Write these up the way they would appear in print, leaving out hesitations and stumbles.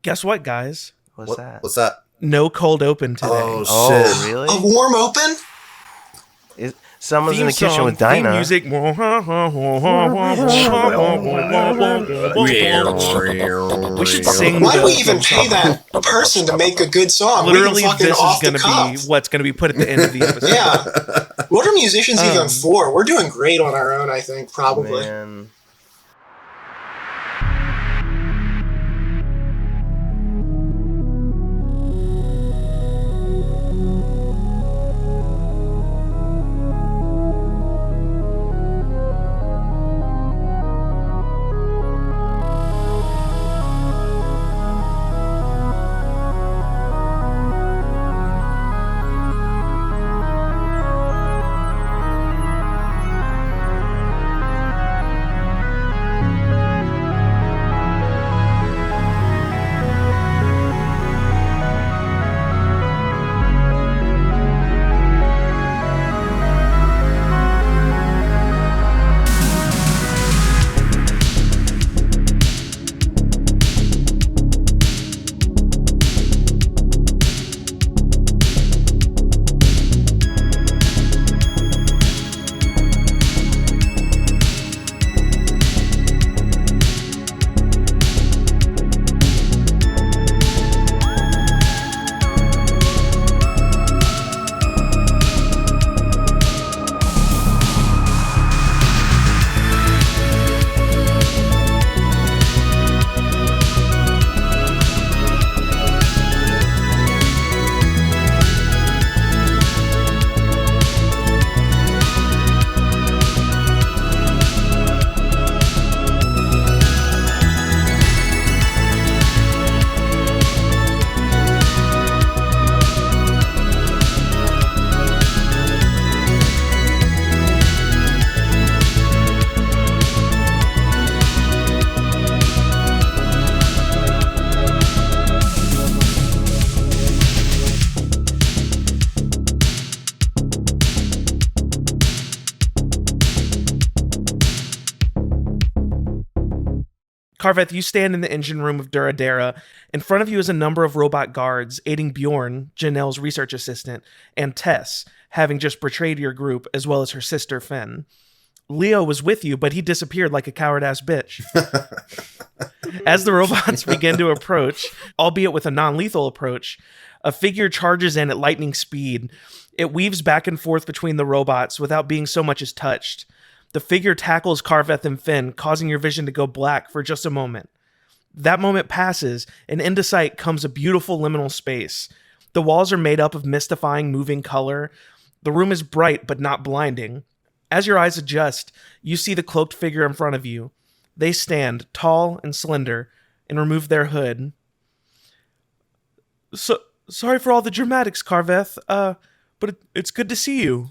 Guess what, guys? What's that? What's that? No cold open today. Oh, Oh, shit. really? A warm open? Someone's in the kitchen song, with Dinah. Theme music. We should sing. Why do we the even pay that person to make a good song? Literally, we can fucking this is off going the to cuff. be what's going to be put at the end of the episode. Yeah. What are musicians even for? We're doing great on our own, I think, probably. Man. Carveth, you stand in the engine room of Duradera. In front of you is a number of robot guards aiding Bjorn, Janelle's research assistant, and Tess, having just betrayed your group, as well as her sister, Finn. Leo was with you, but he disappeared like a coward-ass bitch. As the robots begin to approach, albeit with a non-lethal approach, a figure charges in at lightning speed. It weaves back and forth between the robots without being so much as touched. The figure tackles Carveth and Finn, causing your vision to go black for just a moment. That moment passes, and into sight comes a beautiful liminal space. The walls are made up of mystifying, moving color. The room is bright, but not blinding. As your eyes adjust, you see the cloaked figure in front of you. They stand, tall and slender, and remove their hood. Sorry for all the dramatics, Carveth, but it's good to see you.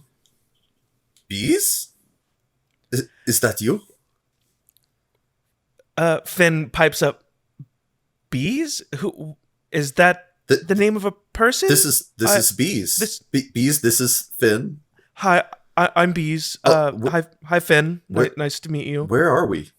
Beeze? Is that you? Finn pipes up. Beeze? Who is that? The name of a person? This is Beeze. Beeze. This is Finn. Hi, I'm Beeze. Hi, Finn. Nice to meet you. Where are we?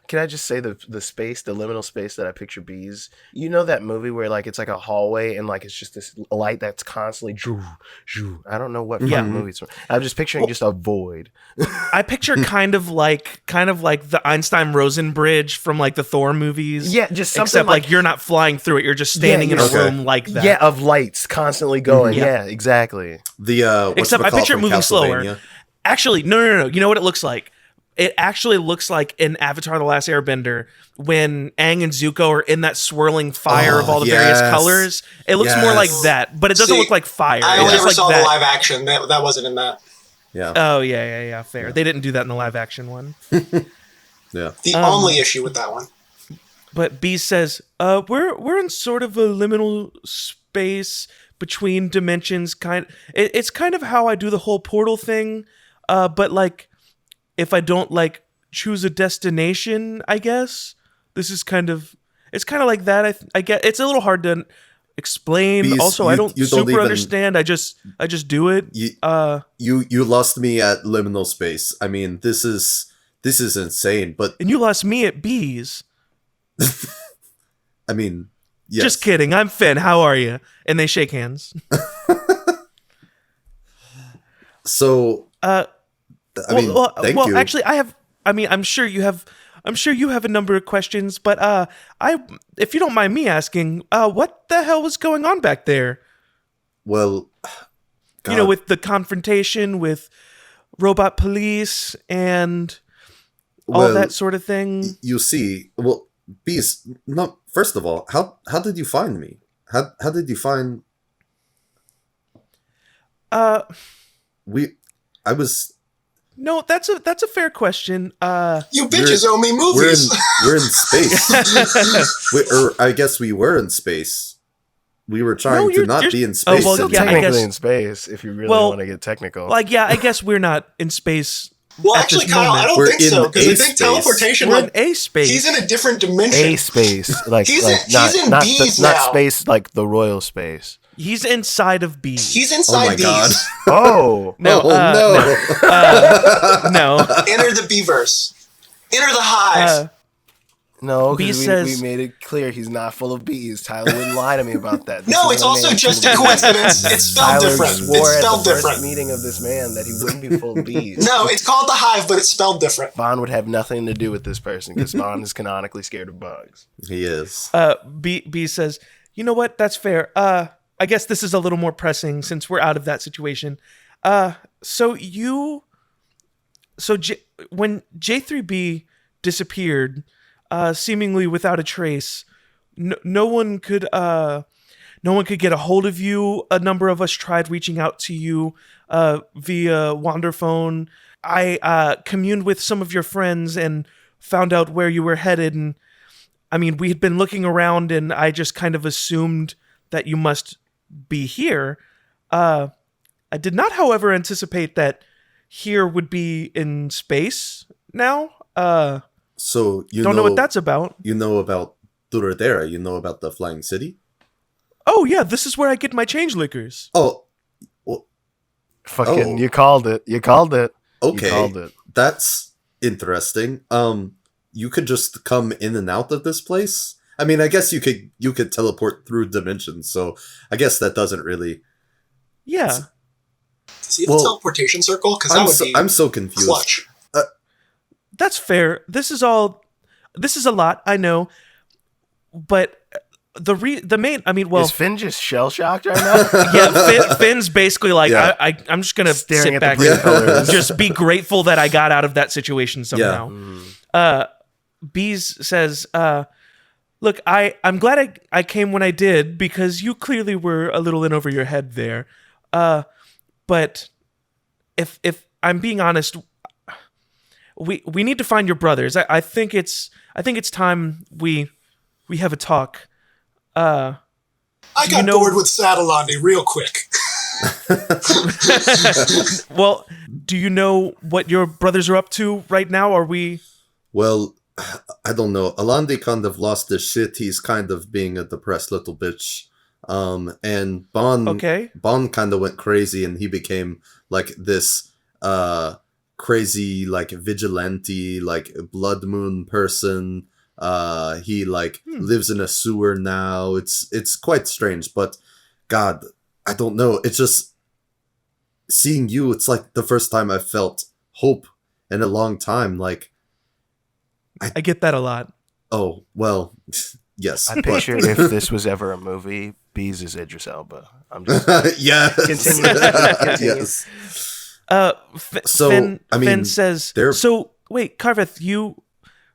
Can I just say the space, the liminal space that I picture Beeze? You know that movie where like it's like a hallway and like it's just this light that's constantly zhoo, zhoo. I don't know what fucking movie it's from. I'm just picturing just a void. I picture kind of like the Einstein-Rosen bridge from like the Thor movies. Yeah, just something except like you're not flying through it. You're just standing in a room like that. Yeah, of lights constantly going. Yeah, exactly. Except I picture it moving slower. Actually, no. You know what it looks like? It actually looks like in Avatar: The Last Airbender when Aang and Zuko are in that swirling fire of all the various colors. It looks more like that, but it doesn't look like fire. I only ever saw the live action. That wasn't in that. Yeah. Oh, yeah. Fair. Yeah. They didn't do that in the live action one. Yeah. The only issue with that one. But Beeze says, we're in sort of a liminal space between dimensions. It's kind of how I do the whole portal thing, but like, if I don't like choose a destination, I guess it's kind of like that. I get it's a little hard to explain. Beeze, also, I don't super understand. I just do it. You lost me at liminal space. I mean, this is insane. But and you lost me at Beeze. I mean, Yes. Just kidding. I'm Finn. How are you? And they shake hands. So, I mean, thank you. Actually, I'm sure you have. I'm sure you have a number of questions, but if you don't mind me asking, what the hell was going on back there? Well, You know, God. with the confrontation with robot police and all Well, that sort of thing. You see, well, Beeze, no, first of all, how did you find me? How did you find I was No, that's a fair question. You bitches owe me we're movies. we're in space. I guess we were in space. We were trying to you're- not you're- be in Oh, space. well, Still yeah, I technically guess- in space, if you really Well, want to get technical. like, yeah, I guess we're not in space. Well, at actually, this Kyle, moment. I don't We're think so in because I a think space. teleportation, We're in like, a space. he's in a different dimension. a space, like He's like in- not he's in not, Beeze not now. space like the royal space. He's inside of Beeze. He's Oh inside my God. Beeze. Oh, No, Oh no. no. Enter the Beaverse. Enter the hive. no, Beeze because says- we made it clear he's not full of bees. Tyler wouldn't lie to me about that. This No, is it's a also man just full a of bees. coincidence. It's spelled Tyler different. swore It's at spelled the first different. meeting of this man that he wouldn't be full of bees. No, it's called the hive, but it's spelled different. Bond would have nothing to do with this person because Bond is canonically scared of bugs. He is. B says, "You know what? That's fair. I guess this is a little more pressing since we're out of that situation. When J3B disappeared, seemingly without a trace, no one could get a hold of you. A number of us tried reaching out to you via Wanderphone. I communed with some of your friends and found out where you were headed. And I mean, we had been looking around, and I just kind of assumed that you must be here. I did not, however, anticipate that here would be in space now. So you Don't know what that's about. You know about Duradera. You know about the Flying City. Oh yeah, this is where I get my change liquors. Oh, Fucking, Oh. you called it. You called it. okay. You called it. That's interesting. You could just come in and out of this place. I mean, I guess you could teleport through dimensions. So I guess that doesn't really. Yeah. Does he have a Well, teleportation circle? Because that would be I'm so confused. clutch. That's fair. This is a lot, I know. But the main, I mean, well, Is Finn just shell shocked right now? yeah, Finn's basically like, Yeah. I'm just gonna Staring sit at the back pretty and colors. just be grateful that I got out of that situation somehow. Beeze says, look, I'm glad I came when I did, because you clearly were a little in over your head there. But if I'm being honest, we need to find your brothers. I think it's time we have a talk. I got know- bored with Saddleondy real quick. Well, do you know what your brothers are up to right now? Are we? Well, I don't know. Alandi kind of lost his shit. He's kind of being a depressed little bitch. And Bon kind of went crazy, and he became like this crazy like vigilante, like blood moon person. He like lives in a sewer now. It's quite strange, but God, I don't know. It's just seeing you. It's like the first time I felt hope in a long time. Like, I get that a lot. oh well, yes. I picture if this was ever a movie, Beeze is Idris Elba. I'm just yes. Continue. Yes. So, Finn, I mean, Finn says. they're- So wait, Carveth, you.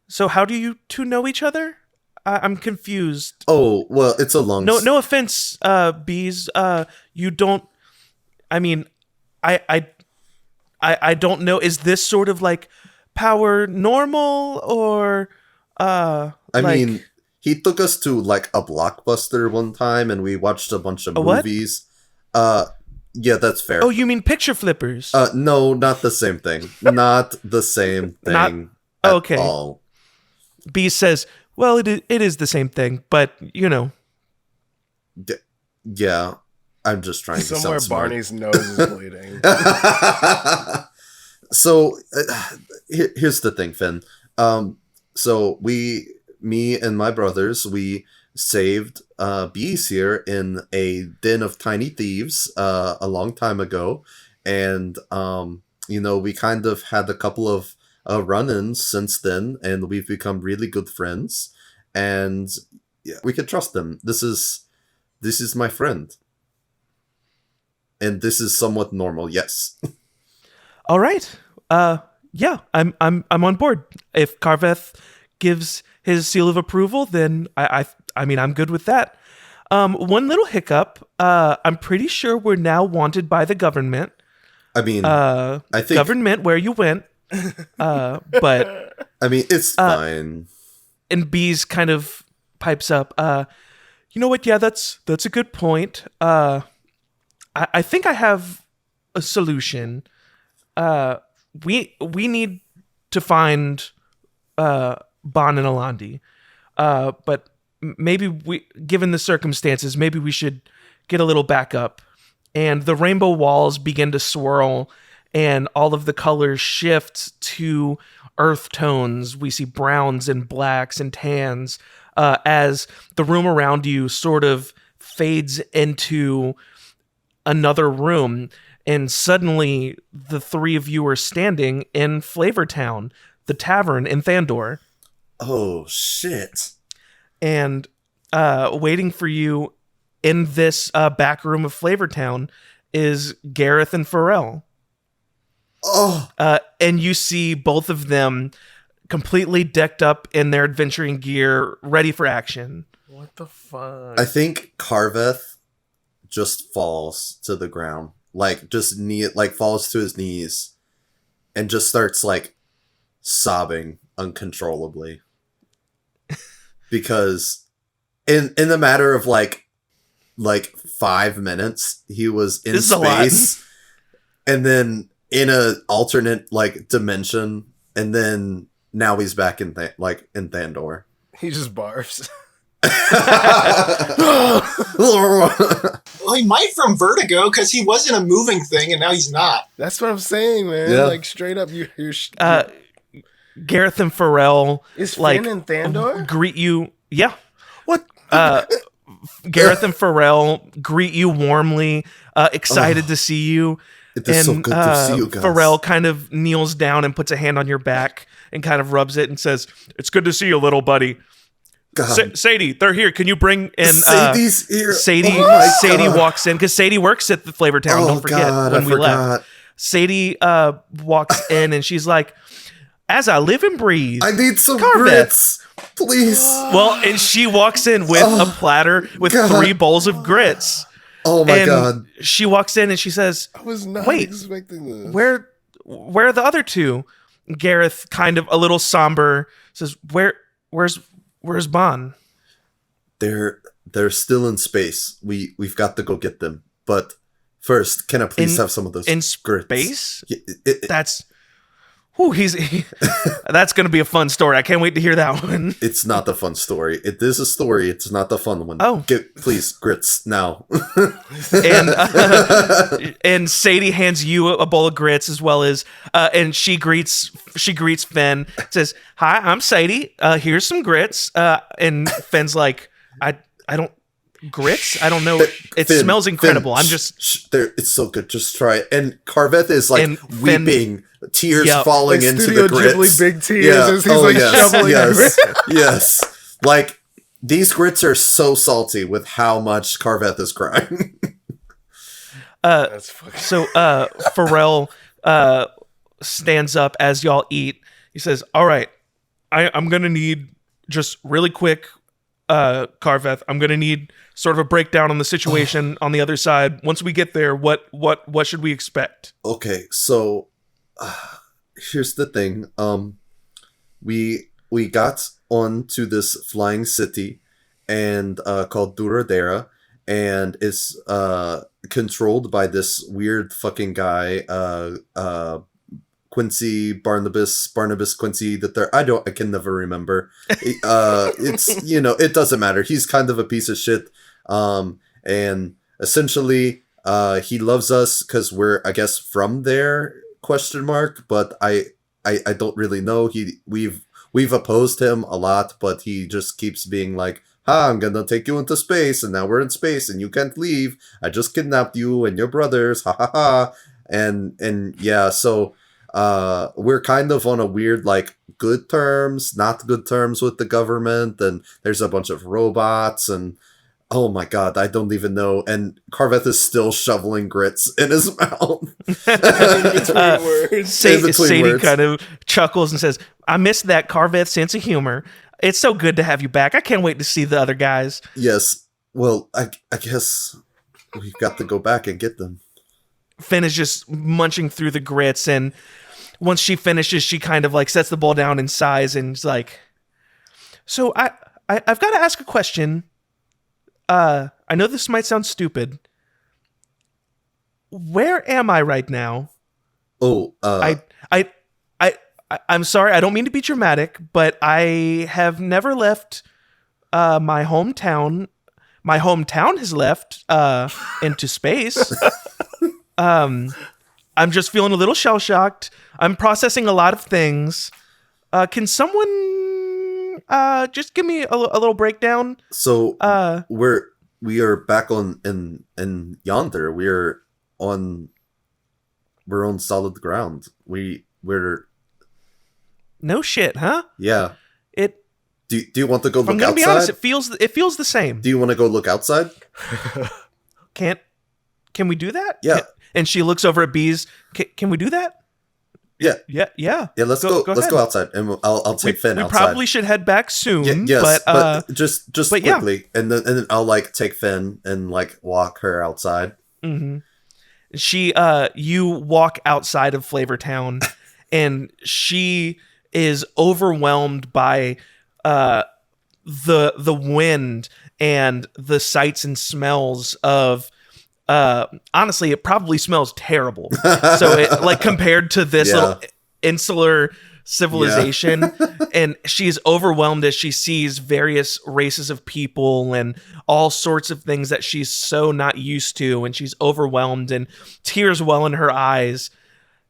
So how do you two know each other? I'm confused. Oh well, it's a long. No offense, Beeze. You don't. I mean, I don't know. Is this sort of like power normal or? I mean, he took us to like a Blockbuster one time, and we watched a bunch of A what? movies. Yeah, that's fair. Oh, you mean picture flippers? No, not the same thing. Not the same thing. Not- at okay. all. Beeze says, "Well, it is the same thing, but you know." Yeah, I'm just trying to somewhere sound smart. Barney's nose is bleeding. So here's the thing, Finn. So me and my brothers, we saved Beeze here in a den of tiny thieves a long time ago, and we kind of had a couple of run-ins since then, and we've become really good friends, and yeah, we can trust them. This is my friend, and this is somewhat normal. Yes. All right. Yeah, I'm on board. If Carveth gives his seal of approval, then I mean, I'm good with that. One little hiccup. I'm pretty sure we're now wanted by the government. I mean, I think government where you went. But I mean, it's fine. And Beeze kind of pipes up. You know what? Yeah, that's a good point. I think I have a solution. We need to find Bon and Alandi. But maybe given the circumstances, maybe we should get a little backup. And the rainbow walls begin to swirl, and all of the colors shift to earth tones. We see browns and blacks and tans as the room around you sort of fades into another room. And suddenly, the three of you are standing in Flavortown, the tavern in Thandor. Oh, shit. And waiting for you in this back room of Flavortown is Gareth and Pharrell. Oh. And you see both of them completely decked up in their adventuring gear, ready for action. What the fuck? I think Carveth just falls to the ground. Falls to his knees and just starts, sobbing uncontrollably. Because in the matter of, 5 minutes, he was in space. And then in a alternate, dimension. And then now he's back in Thandor. He just barfs. Well, he might from Vertigo because he was in a moving thing and now he's not. That's what I'm saying, man. Yeah. Straight up, you're Gareth and Pharrell is Finn in Thandor? Greet you. Yeah. What? Gareth and Pharrell greet you warmly, excited to see you. It is so good to see you guys. Pharrell kind of kneels down and puts a hand on your back and kind of rubs it and says, "It's good to see you, little buddy." Sadie, they're here. Can you bring in Sadie's here? Sadie walks in because Sadie works at the Flavortown. Don't forget when we left. Sadie walks in and she's like, "As I live and breathe, I need some Carveth. grits, please." Well, and she walks in with a platter with 3 bowls of grits. Oh my god! She walks in and she says, I was not expecting this. Where are the other two? Gareth, kind of a little somber, says, Where's Bon? They're still in space. We've got to go get them. But first, can I please have some of those grits? Space? That's that's going to be a fun story. I can't wait to hear that one. It's not the fun story. It is a story. It's not the fun one. Oh, please, grits now. and Sadie hands you a bowl of grits as well as and she greets Finn. Says, "Hi, I'm Sadie. Here's some grits." And Finn's like, I don't grits. I don't know. It smells incredible. I'm just it's so good. Just try it. And Carveth is weeping. Tears falling into Studio the grits. Ghibli big tears as he's shoveling yes. These grits are so salty with how much Carveth is crying. That's fucking... So Pharrell stands up as y'all eat. He says, "All right, I'm gonna need just really quick, Carveth. I'm gonna need sort of a breakdown on the situation on the other side. Once we get there, what should we expect?" Okay, so here's the thing. We got onto this flying city and called Duradera, and it's controlled by this weird fucking guy, Barnabas Quincy I can never remember. It's it doesn't matter. He's kind of a piece of shit. And essentially he loves us because we're, I guess, from there, ? But I don't really know. We've opposed him a lot, but he just keeps being like, I'm gonna take you into space, and now we're in space, and you can't leave. I just kidnapped you and your brothers, ha ha ha. And yeah, so we're kind of on a weird, like, good terms, not good terms with the government, and there's a bunch of robots, and oh my god, I don't even know. And Carveth is still shoveling grits in his mouth. Sadie kind of chuckles and says, I miss that Carveth sense of humor. It's so good to have you back. I can't wait to see the other guys. Yes. Well, I guess we've got to go back and get them. Finn is just munching through the grits, and once she finishes, she kind of like sets the bowl down and sighs and is like, so I've got to ask a question. I know this might sound stupid. Where am I right now? Oh, I'm sorry. I don't mean to be dramatic, but I have never left my hometown. My hometown has left into space. I'm just feeling a little shell-shocked. I'm processing a lot of things. Can someone just give me a little breakdown? So we are back in yonder. We're on solid ground. We're no shit, huh? Yeah. Do you want to go look outside? I'm gonna be honest, it feels the same. Do you want to go look outside? Can we do that? Yeah. And she looks over at Beeze. Can we do that? Yeah. Yeah. Let's go outside, and I'll take Finn outside. We probably should head back soon. Yes, but just quickly, yeah. and then I'll like take Finn and like walk her outside. Mm-hmm. You walk outside of Flavortown, and she is overwhelmed by the wind and the sights and smells of. Honestly, it probably smells terrible. So it, like, compared to this little insular civilization, and she's overwhelmed as she sees various races of people and all sorts of things that she's so not used to, and she's overwhelmed, and tears well in her eyes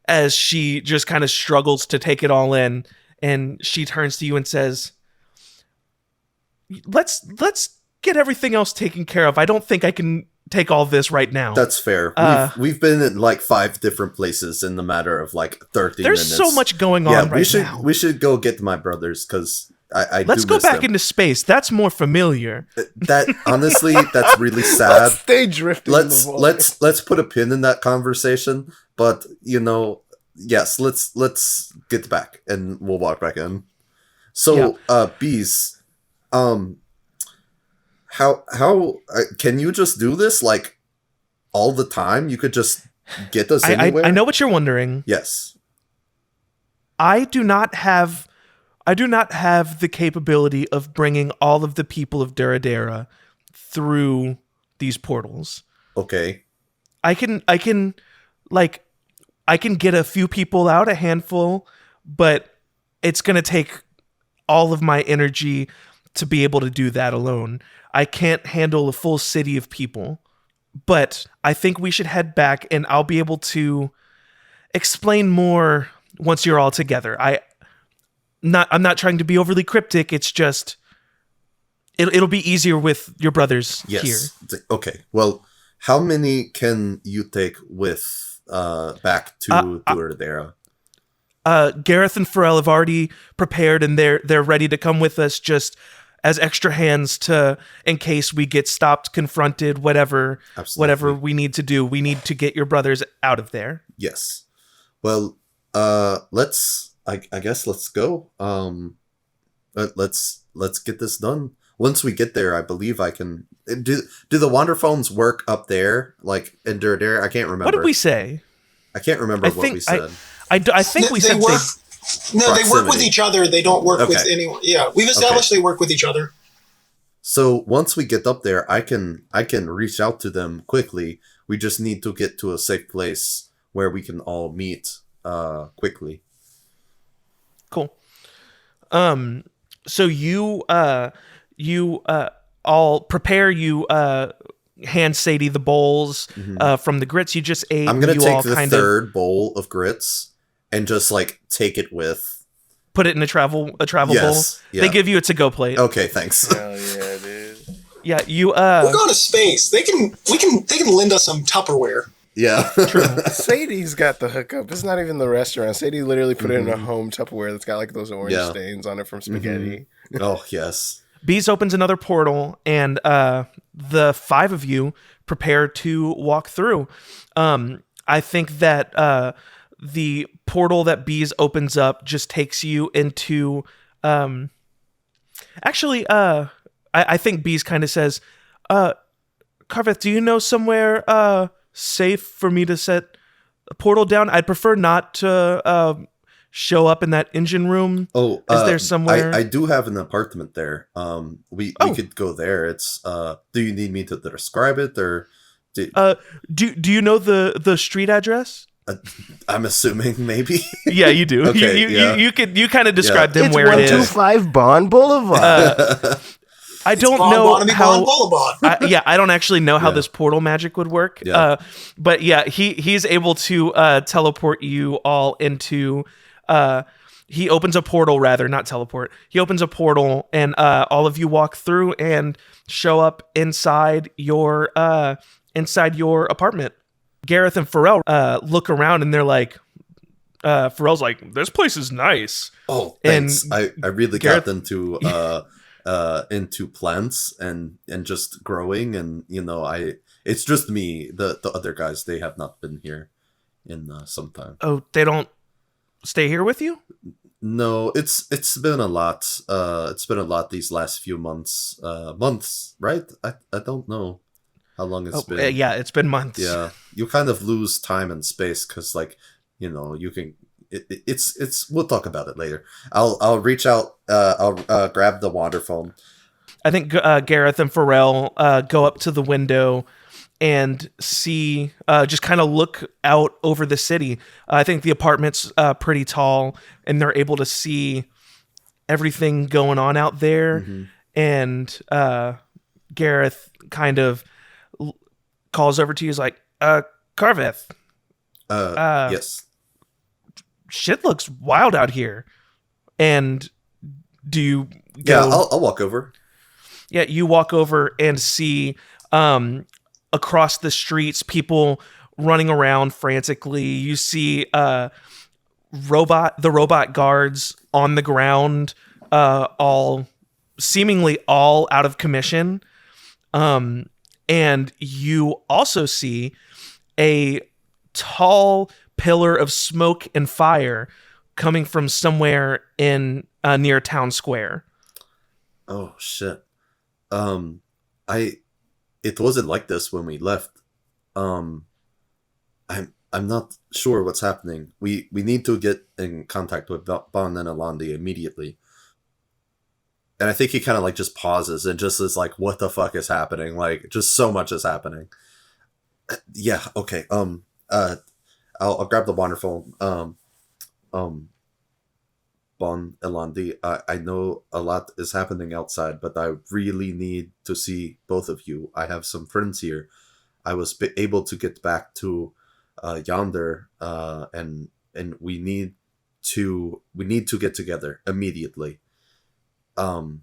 as she just kind of struggles to take it all in. And she turns to you and says, let's get everything else taken care of. I don't think I can take all this right now. That's fair. We've been in like 5 different places in the matter of like 30 minutes. There's so much going on now. We should go get my brothers, because Let's go back into space. That's more familiar. That honestly, that's really sad. Let's stay drifting. Let's put a pin in that conversation. But yes, let's get back, and we'll walk back in. So, Beeze, how can you just do this like all the time? You could just get us anywhere. I know what you're wondering. Yes, I do not have the capability of bringing all of the people of Duradera through these portals. Okay. I can get a few people out, a handful, but it's going to take all of my energy to be able to do that alone. I can't handle a full city of people, but I think we should head back, and I'll be able to explain more once you're all together. I'm not trying to be overly cryptic. It's just it'll be easier with your brothers here. Okay. Well, how many can you take with back to Duradera? Gareth and Pharrell have already prepared, and they're ready to come with us, just as extra hands in case we get stopped, confronted, whatever we need to do. We need to get your brothers out of there. Yes. Well, I guess let's go. Let's get this done. Once we get there, I believe I can do the Wanderphones work up there, like in Duradera? I can't remember. What did we say? I can't remember what we said. I think we said they work with each other. They don't work with anyone. Yeah, we've established they work with each other. So once we get up there, I can reach out to them quickly. We just need to get to a safe place where we can all meet quickly. Cool. So you all prepare. You hand Sadie the bowls from the grits you just ate. I'm gonna take the third bowl of grits and just like take it with. Put it in a travel bowl. Yeah. They give you a to-go plate. Okay, thanks. Hell yeah, dude. Yeah, you we're going to space. They can lend us some Tupperware. Yeah. True. Sadie's got the hookup. It's not even the restaurant. Sadie literally put it in a home Tupperware that's got like those orange stains on it from spaghetti. Oh, yes. Beeze opens another portal, and the 5 of you prepare to walk through. I think that the portal that Beeze opens up just takes you into... I think Beeze kind of says, Carveth, do you know somewhere safe for me to set a portal down? I'd prefer not to show up in that engine room. Oh, is there somewhere? I do have an apartment there. We could go there. It's do you need me to describe it, or do you know the street address? I'm assuming maybe. Yeah, you do. Okay, you kind of described him It's where it is. 125 Bond Boulevard. I don't know how. I don't actually know how Yeah. this portal magic would work. Yeah. But yeah, he's able to teleport you all into. He opens a portal, rather, not teleport. He opens a portal, and all of you walk through and show up inside your apartment. Gareth and Pharrell look around, and they're like, Pharrell's like, "This place is nice." Oh, thanks. And I really Gareth- got into into plants and just growing, and it's just me. The other guys, they have not been here in some time. Oh, they don't stay here with you? No, it's been a lot. It's been a lot these last few months. Months, right? I don't know how long it's been. Yeah, it's been months. Yeah, you kind of lose time and space because, like, you can. It's. We'll talk about it later. I'll reach out. I'll grab the Wanderful. I think Gareth and Pharrell go up to the window and see, just kind of look out over the city. I think the apartment's pretty tall, and they're able to see everything going on out there. Mm-hmm. And Gareth kind of calls over to you. He's like, Carveth. Yes. Shit looks wild out here. And do you go... Yeah, I'll walk over. Yeah, you walk over and see across the streets people running around frantically. You see the robot guards on the ground, all seemingly all out of commission. And you also see a tall pillar of smoke and fire coming from somewhere in near town square. Oh shit. It wasn't like this when we left. I'm not sure what's happening. We need to get in contact with Bon and Alandi immediately. And I think he kind of like just pauses and just is like, what the fuck is happening? Like, just so much is happening. Yeah, okay. I'll grab the Wanderful. Bon, Alandi, I know a lot is happening outside, but I really need to see both of you. I have some friends here. I was able to get back to Yonder, and we need to get together immediately. Are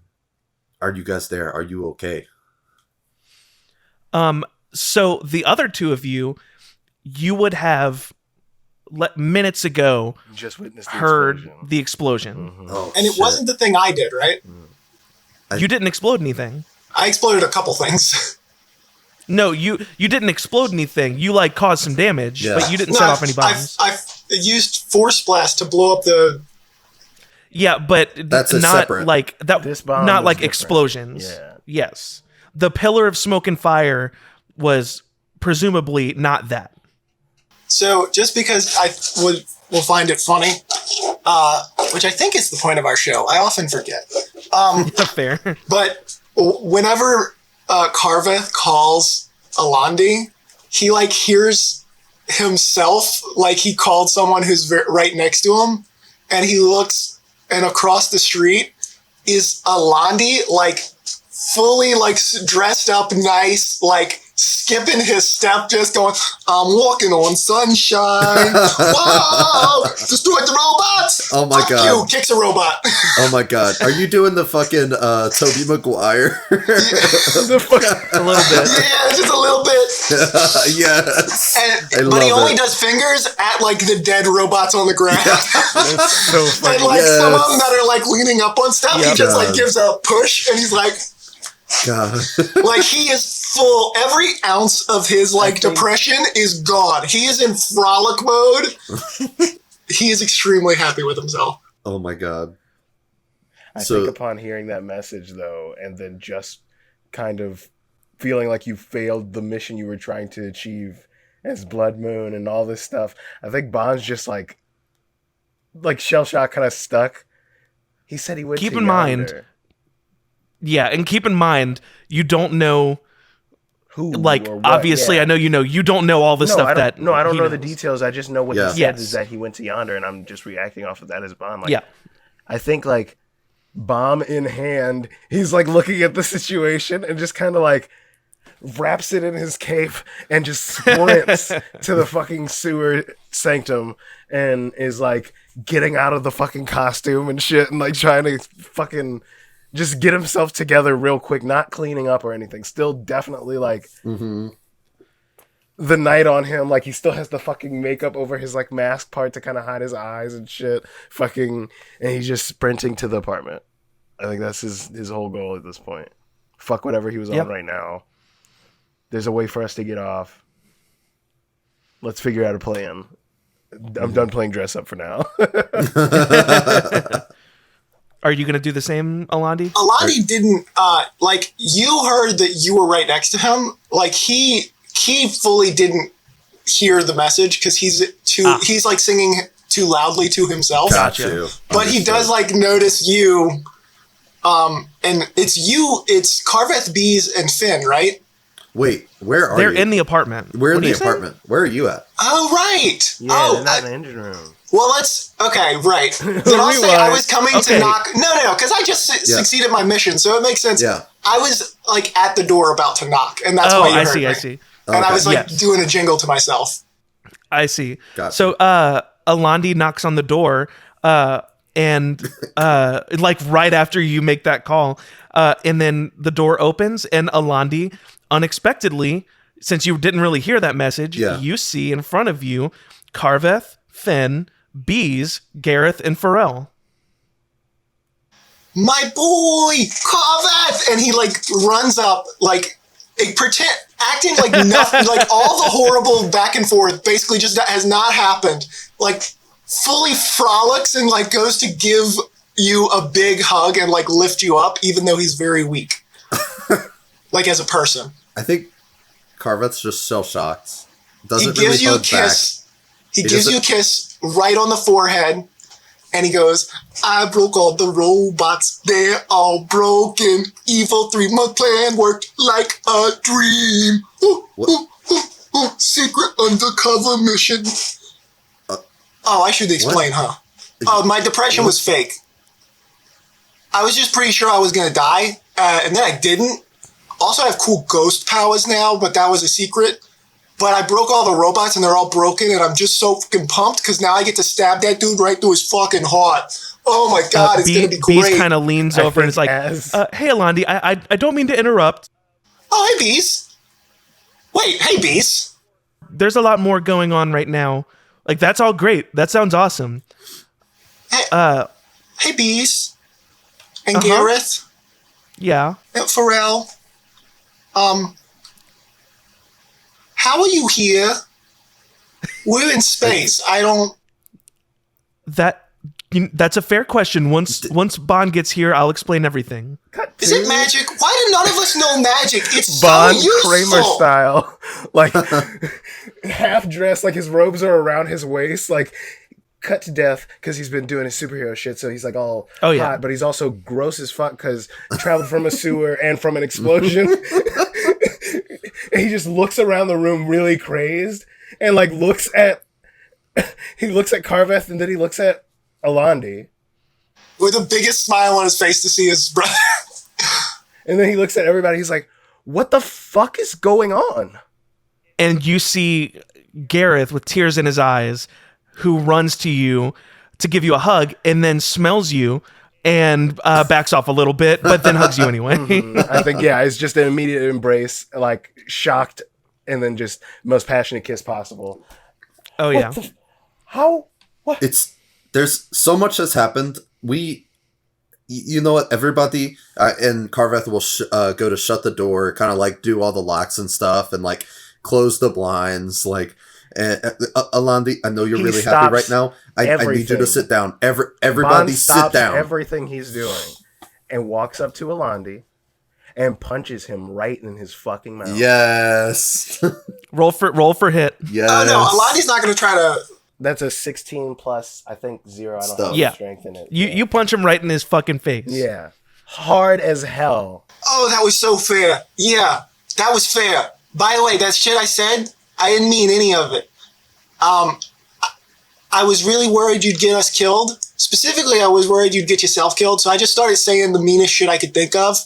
you guys there? Are you okay? So the other two of you would have minutes ago Just witnessed heard the explosion. Mm-hmm. Oh, And it shit. wasn't the thing I did, right? You didn't explode anything. I exploded a couple things. No, you didn't explode anything. You like caused some damage, Yeah. but you didn't set off any bombs. I've used Force Blast to blow up the... Yeah, but That's a not separate- like that. This bomb Not was like different. explosions. Yeah. Yes, the pillar of smoke and fire was presumably not that. So just because I will find it funny, which I think is the point of our show, I often forget. Fair. But whenever Carveth calls Alandi, he like hears himself like he called someone who's right next to him, and he looks, and across the street is Alandi like fully like dressed up nice, like skipping his step, just going, I'm walking on sunshine. Whoa! Destroyed the robots! Oh my God. You! Kicks a robot. Oh my God. Are you doing the fucking Tobey Maguire? A little bit. Yeah, just a little bit. Yes. But he only does fingers at like the dead robots on the ground. That's so funny. And like some of them that are like leaning up on stuff, he just like gives a push and he's like, God. like he is full. Every ounce of his like depression is gone. He is in frolic mode. He is extremely happy with himself. Oh my God. I think upon hearing that message though, and then just kind of feeling like you failed the mission you were trying to achieve as Blood Moon and all this stuff, I think Bond's just like shell shock, kind of stuck. He said he went keep to in mind. Yeah, and keep in mind, you don't know who, like, or what. obviously, I know you don't know all the stuff I that. don't know the details. I just know what he said Yes. is that he went to Yonder, and I'm just reacting off of that as Bond. Like, Yeah. I think like bomb in hand, he's like looking at the situation and just kind of like wraps it in his cape and just sprints to the fucking sewer sanctum and is like getting out of the fucking costume and shit and like trying to fucking just get himself together real quick, not cleaning up or anything. Still definitely like the night on him. Like he still has the fucking makeup over his like mask part to kind of hide his eyes and shit. And he's just sprinting to the apartment. I think that's his whole goal at this point. Fuck whatever he was on right now. There's a way for us to get off. Let's figure out a plan. I'm done playing dress up for now. Are you going to do the same, Alandi? Alandi didn't, like, you heard that you were right next to him. Like, he fully didn't hear the message because he's like singing too loudly to himself. Gotcha. But he does, like, notice you, and it's Carveth, Beeze, and Finn, right? Wait, where are They're you? in the apartment. We're in the apartment. Where are you at? Oh, right. Yeah, they're not in the engine room. Well, right. Then I'll say I was coming to knock. No, because I just succeeded my mission, so it makes sense. Yeah. I was like at the door about to knock, and that's why you heard me. I see. And I was like doing a jingle to myself. I see. Gotcha. So, Alandi knocks on the door, and like right after you make that call, and then the door opens, and Alandi, unexpectedly, since you didn't really hear that message, you see in front of you Carveth, Finn, Beeze, Gareth, and Pharrell. My boy, Carveth! And he like runs up, like acting like nothing, like all the horrible back and forth basically just has not happened. Like fully frolics and like goes to give you a big hug and like lift you up, even though he's very weak. Like as a person. I think Carveth's just shell shocked. He gives you a kiss. He gives you a kiss right on the forehead, and he goes, I broke all the robots. They're all broken. Evil 3, my plan worked like a dream. Secret undercover mission. I should explain, huh? My depression was fake. I was just pretty sure I was going to die, and then I didn't. Also, I have cool ghost powers now, but that was a secret. But I broke all the robots and they're all broken, and I'm just so fucking pumped because now I get to stab that dude right through his fucking heart. Oh my god, it's gonna be great. Beeze kind of leans over and is like, "Hey, Alandi, I don't mean to interrupt." Oh, hey, Beeze. Wait, hey, Beeze. There's a lot more going on right now. Like that's all great. That sounds awesome. Hey, Beeze. And Gareth. Yeah. And Pharrell. How are you here? We're in space. That's a fair question. Once Bond gets here, I'll explain everything. Is it magic? Why do none of us know magic? It's Bond so useful. Kramer style, like half dressed, like his robes are around his waist, like cut to death because he's been doing his superhero shit. So he's like all hot, but he's also gross as fuck because traveled from a sewer and from an explosion. And he just looks around the room really crazed and like looks at Carveth and then he looks at Alandi with the biggest smile on his face to see his brother. And then he looks at everybody. He's like, what the fuck is going on? And you see Gareth with tears in his eyes, who runs to you to give you a hug and then smells you and backs off a little bit, but then hugs you anyway. I think, yeah, it's just an immediate embrace, like shocked, and then just most passionate kiss possible. Oh, yeah. How? What? There's so much has happened. You know what? Everybody and Carveth will go to shut the door, kind of like do all the locks and stuff, and like close the blinds. Like, Alandi, I know you're really happy right now. I need you to sit down. Everybody sit down. Everything he's doing, and walks up to Alandi and punches him right in his fucking mouth. Yes. roll for hit. Yes. Oh no, Alandi's not going to try to. That's a 16 plus, I think, 0. I don't have strength in it. You punch him right in his fucking face. Yeah. Hard as hell. Oh, that was so fair. Yeah, that was fair. By the way, that shit I said, I didn't mean any of it. I was really worried you'd get us killed. Specifically, I was worried you'd get yourself killed, so I just started saying the meanest shit I could think of,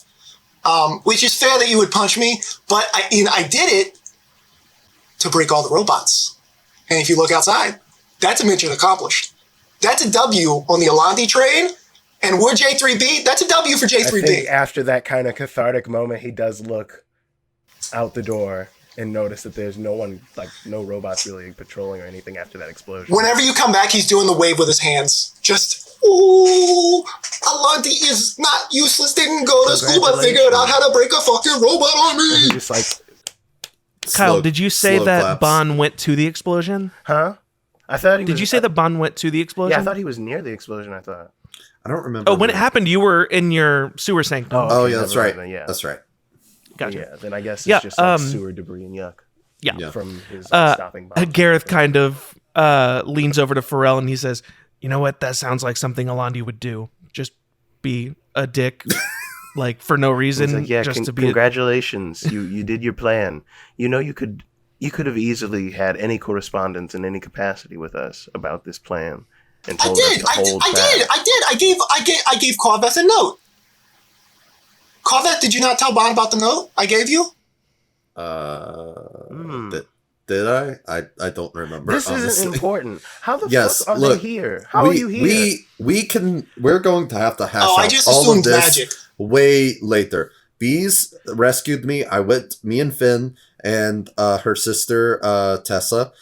which is fair that you would punch me, but I did it to break all the robots. And if you look outside, that's a mission accomplished. That's a W on the Alandi train, and we're J3B. That's a W for J3B. I think after that kind of cathartic moment, he does look out the door and notice that there's no one, like no robots really patrolling or anything after that explosion. Whenever you come back, he's doing the wave with his hands. Just, ooh, Alandi is not useless. Didn't go to school, but figured out how to break a fucking robot on me. Just like, Kyle, did you say that Bon went to the explosion? huh? I thought he was. Did you say that Bon went to the explosion? Yeah, I thought he was near the explosion. I thought. I don't remember. Oh, when it happened, you were in your sewer sanctum. Oh, yeah, that's right. Yeah, that's right. Gotcha. Yeah, then I guess it's just like sewer debris and yuck. Yeah. From his stopping by. Gareth kind of leans over to Pharrell and he says, "You know what? That sounds like something Alandi would do. Just be a dick, like for no reason. Like, yeah, just to be. Congratulations, you did your plan. You know, you could have easily had any correspondence in any capacity with us about this plan and told us to hold back. I gave Carveth a note. Carveth, did you not tell Bon about the note I gave you? Did I? I don't remember. This honestly. isn't important. How the fuck are they here? How are you here? We're going to have to hash out I just all of assumed this magic. way later. Beeze rescued me. Me and Finn and her sister Tessa.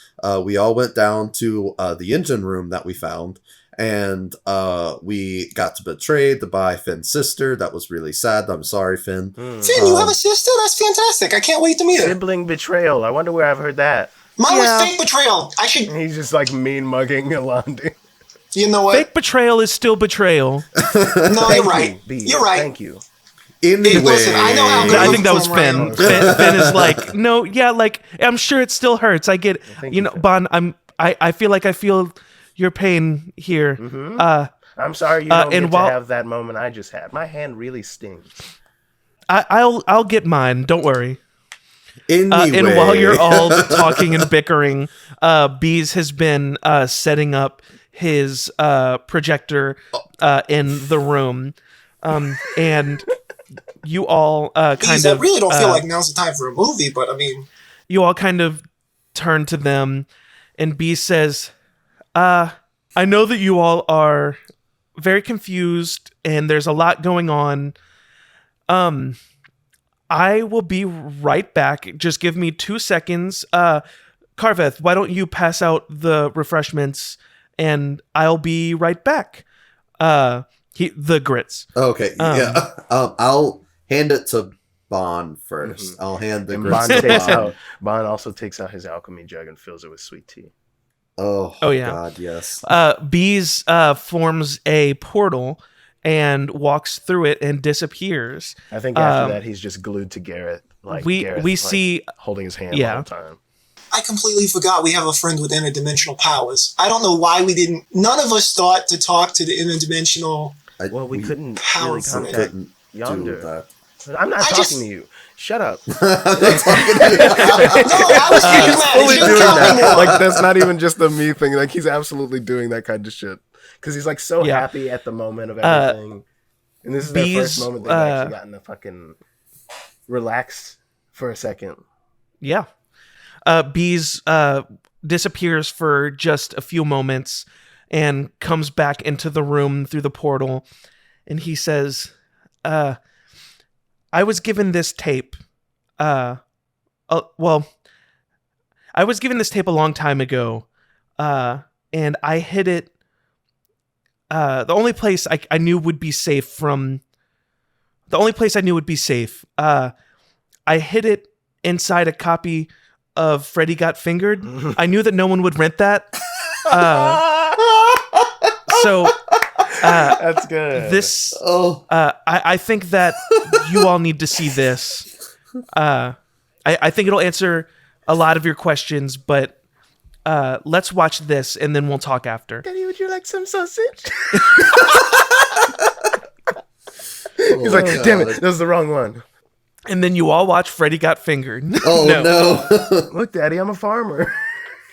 We all went down to the engine room that we found. And we got betrayed by Finn's sister. That was really sad. I'm sorry, Finn. Finn, you have a sister? That's fantastic. I can't wait to meet her. Sibling betrayal. I wonder where I've heard that. Mine was fake betrayal. He's just like mean mugging Alandi. You know what? Fake betrayal is still betrayal. No, you're right. You're right. Thank you. Anyway, listen, I know how good I think that was Finn. Finn is like, no, yeah, like I'm sure it still hurts. I get, Bon. I feel like I feel your pain here. Mm-hmm. I'm sorry you don't get to have that moment I just had. My hand really stings. I'll get mine. Don't worry. Anyway. And while you're all talking and bickering, Beeze has been setting up his projector in the room, and you all Beeze, I really don't feel like now's the time for a movie, but I mean, you all kind of turn to them, and Beeze says, I know that you all are very confused and there's a lot going on. I will be right back. Just give me 2 seconds. Carveth, why don't you pass out the refreshments and I'll be right back. The grits. Okay, yeah. I'll hand it to Bon first. I'll hand the grits to Bon. Bon also takes out his alchemy jug and fills it with sweet tea. Oh yeah. God, yes. Beeze forms a portal and walks through it and disappears. I think after that he's just glued to Gareth. Like we see holding his hand all the time. I completely forgot we have a friend with interdimensional powers. I don't know why we didn't. None of us thought to talk to the interdimensional. We couldn't really really contact Yonder. I'm not talking to you. Shut up. No, I was thinking fully doing that. Like that's not even just a me thing. Like he's absolutely doing that kind of shit because he's like so happy at the moment of everything. And this is their first moment they've actually gotten to fucking relax for a second. Yeah. Beeze disappears for just a few moments and comes back into the room through the portal. And he says, I was given this tape. I was given this tape a long time ago. And I hid it. The only place I knew would be safe from... The only place I knew would be safe. I hid it inside a copy of Freddy Got Fingered. I knew that no one would rent that. So that's good. This, I think that you all need to see this. I think it'll answer a lot of your questions, but let's watch this and then we'll talk after. Daddy, would you like some sausage? He's like, damn it, that was the wrong one. And then you all watch Freddy Got Fingered. Oh, no. Look, Daddy, I'm a farmer.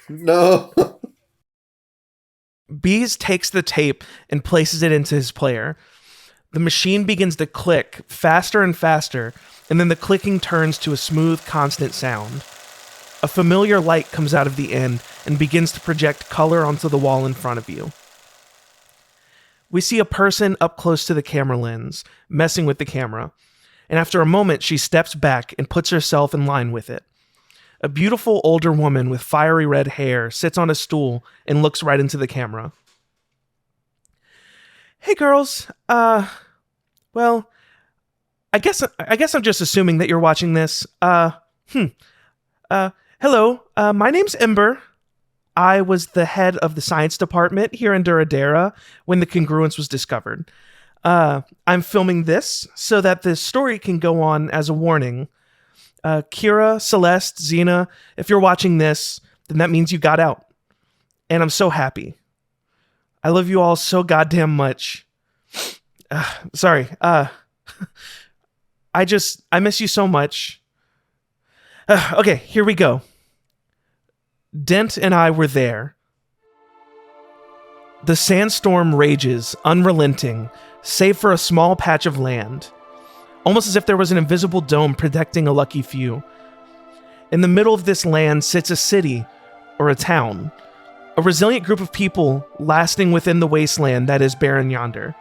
No. Beeze takes the tape and places it into his player. The machine begins to click faster and faster, and then the clicking turns to a smooth, constant sound. A familiar light comes out of the end and begins to project color onto the wall in front of you. We see a person up close to the camera lens, messing with the camera, and after a moment she steps back and puts herself in line with it. A beautiful older woman with fiery red hair sits on a stool and looks right into the camera. Hey girls, well, I guess I'm just assuming that you're watching this. Hello, my name's Ember. I was the head of the science department here in Duradera when the congruence was discovered. I'm filming this so that this story can go on as a warning. Kira, Celeste, Xena, if you're watching this, then that means you got out. And I'm so happy. I love you all so goddamn much. Sorry. I miss you so much. Okay, here we go. Dent and I were there. The sandstorm rages, unrelenting, save for a small patch of land. Almost as if there was an invisible dome protecting a lucky few. In the middle of this land sits a city, or a town. A resilient group of people lasting within the wasteland that is barren yonder.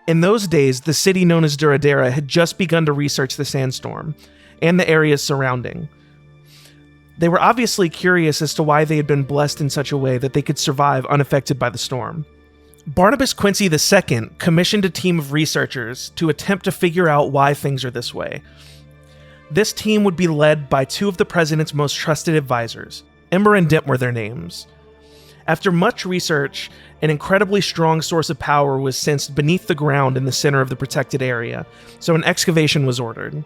In those days, the city known as Duradera had just begun to research the sandstorm, and the areas surrounding. They were obviously curious as to why they had been blessed in such a way that they could survive unaffected by the storm. Barnabas Quincy II commissioned a team of researchers to attempt to figure out why things are this way. This team would be led by two of the president's most trusted advisors. Ember and Dent were their names. After much research, an incredibly strong source of power was sensed beneath the ground in the center of the protected area, so an excavation was ordered.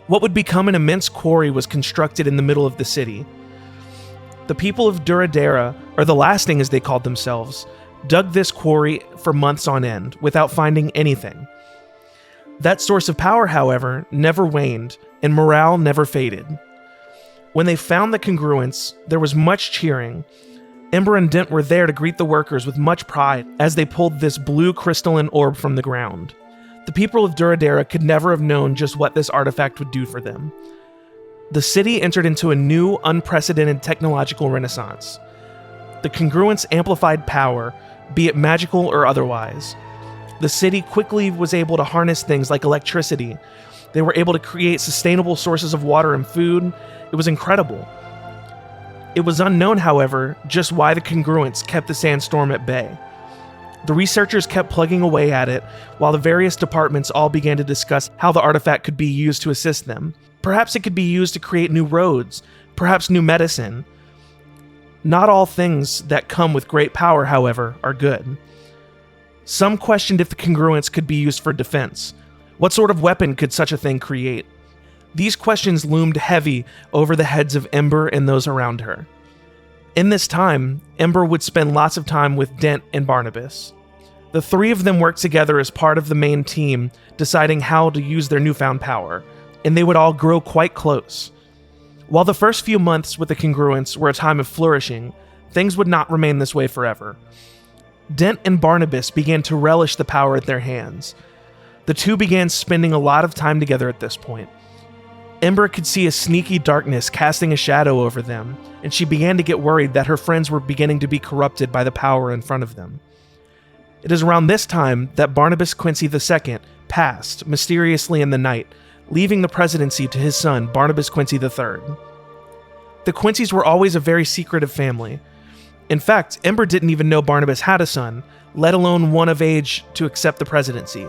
What would become an immense quarry was constructed in the middle of the city. The people of Duradera, or the Lasting as they called themselves, dug this quarry for months on end without finding anything. That source of power, however, never waned, and morale never faded. When they found the congruence, there was much cheering. Ember and Dent were there to greet the workers with much pride as they pulled this blue crystalline orb from the ground. The people of Duradera could never have known just what this artifact would do for them. The city entered into a new, unprecedented technological renaissance. The congruence amplified power, be it magical or otherwise. The city quickly was able to harness things like electricity. They were able to create sustainable sources of water and food. It was incredible. It was unknown, however, just why the congruence kept the sandstorm at bay. The researchers kept plugging away at it, while the various departments all began to discuss how the artifact could be used to assist them. Perhaps it could be used to create new roads, perhaps new medicine. Not all things that come with great power, however, are good. Some questioned if the congruence could be used for defense. What sort of weapon could such a thing create? These questions loomed heavy over the heads of Ember and those around her. In this time, Ember would spend lots of time with Dent and Barnabas. The three of them worked together as part of the main team, deciding how to use their newfound power, and they would all grow quite close. While the first few months with the congruence were a time of flourishing, things would not remain this way forever. Dent and Barnabas began to relish the power at their hands. The two began spending a lot of time together at this point. Ember could see a sneaky darkness casting a shadow over them, and she began to get worried that her friends were beginning to be corrupted by the power in front of them. It is around this time that Barnabas Quincy II passed mysteriously in the night, leaving the presidency to his son, Barnabas Quincy III. The Quincy's were always a very secretive family. In fact, Ember didn't even know Barnabas had a son, let alone one of age to accept the presidency.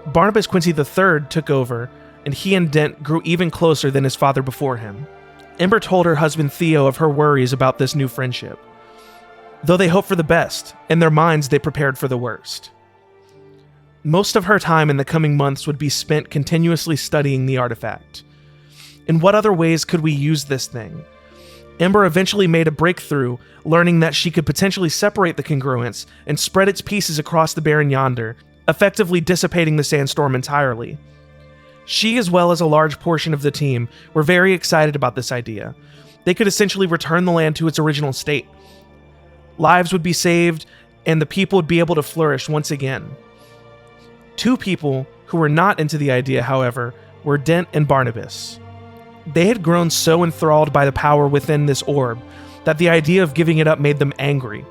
Barnabas Quincy III took over, and he and Dent grew even closer than his father before him. Ember told her husband Theo of her worries about this new friendship. Though they hoped for the best, in their minds they prepared for the worst. Most of her time in the coming months would be spent continuously studying the artifact. In what other ways could we use this thing? Ember eventually made a breakthrough, learning that she could potentially separate the congruence and spread its pieces across the barren yonder, effectively dissipating the sandstorm entirely. She, as well as a large portion of the team, were very excited about this idea. They could essentially return the land to its original state. Lives would be saved, and the people would be able to flourish once again. Two people who were not into the idea, however, were Dent and Barnabas. They had grown so enthralled by the power within this orb that the idea of giving it up made them angry.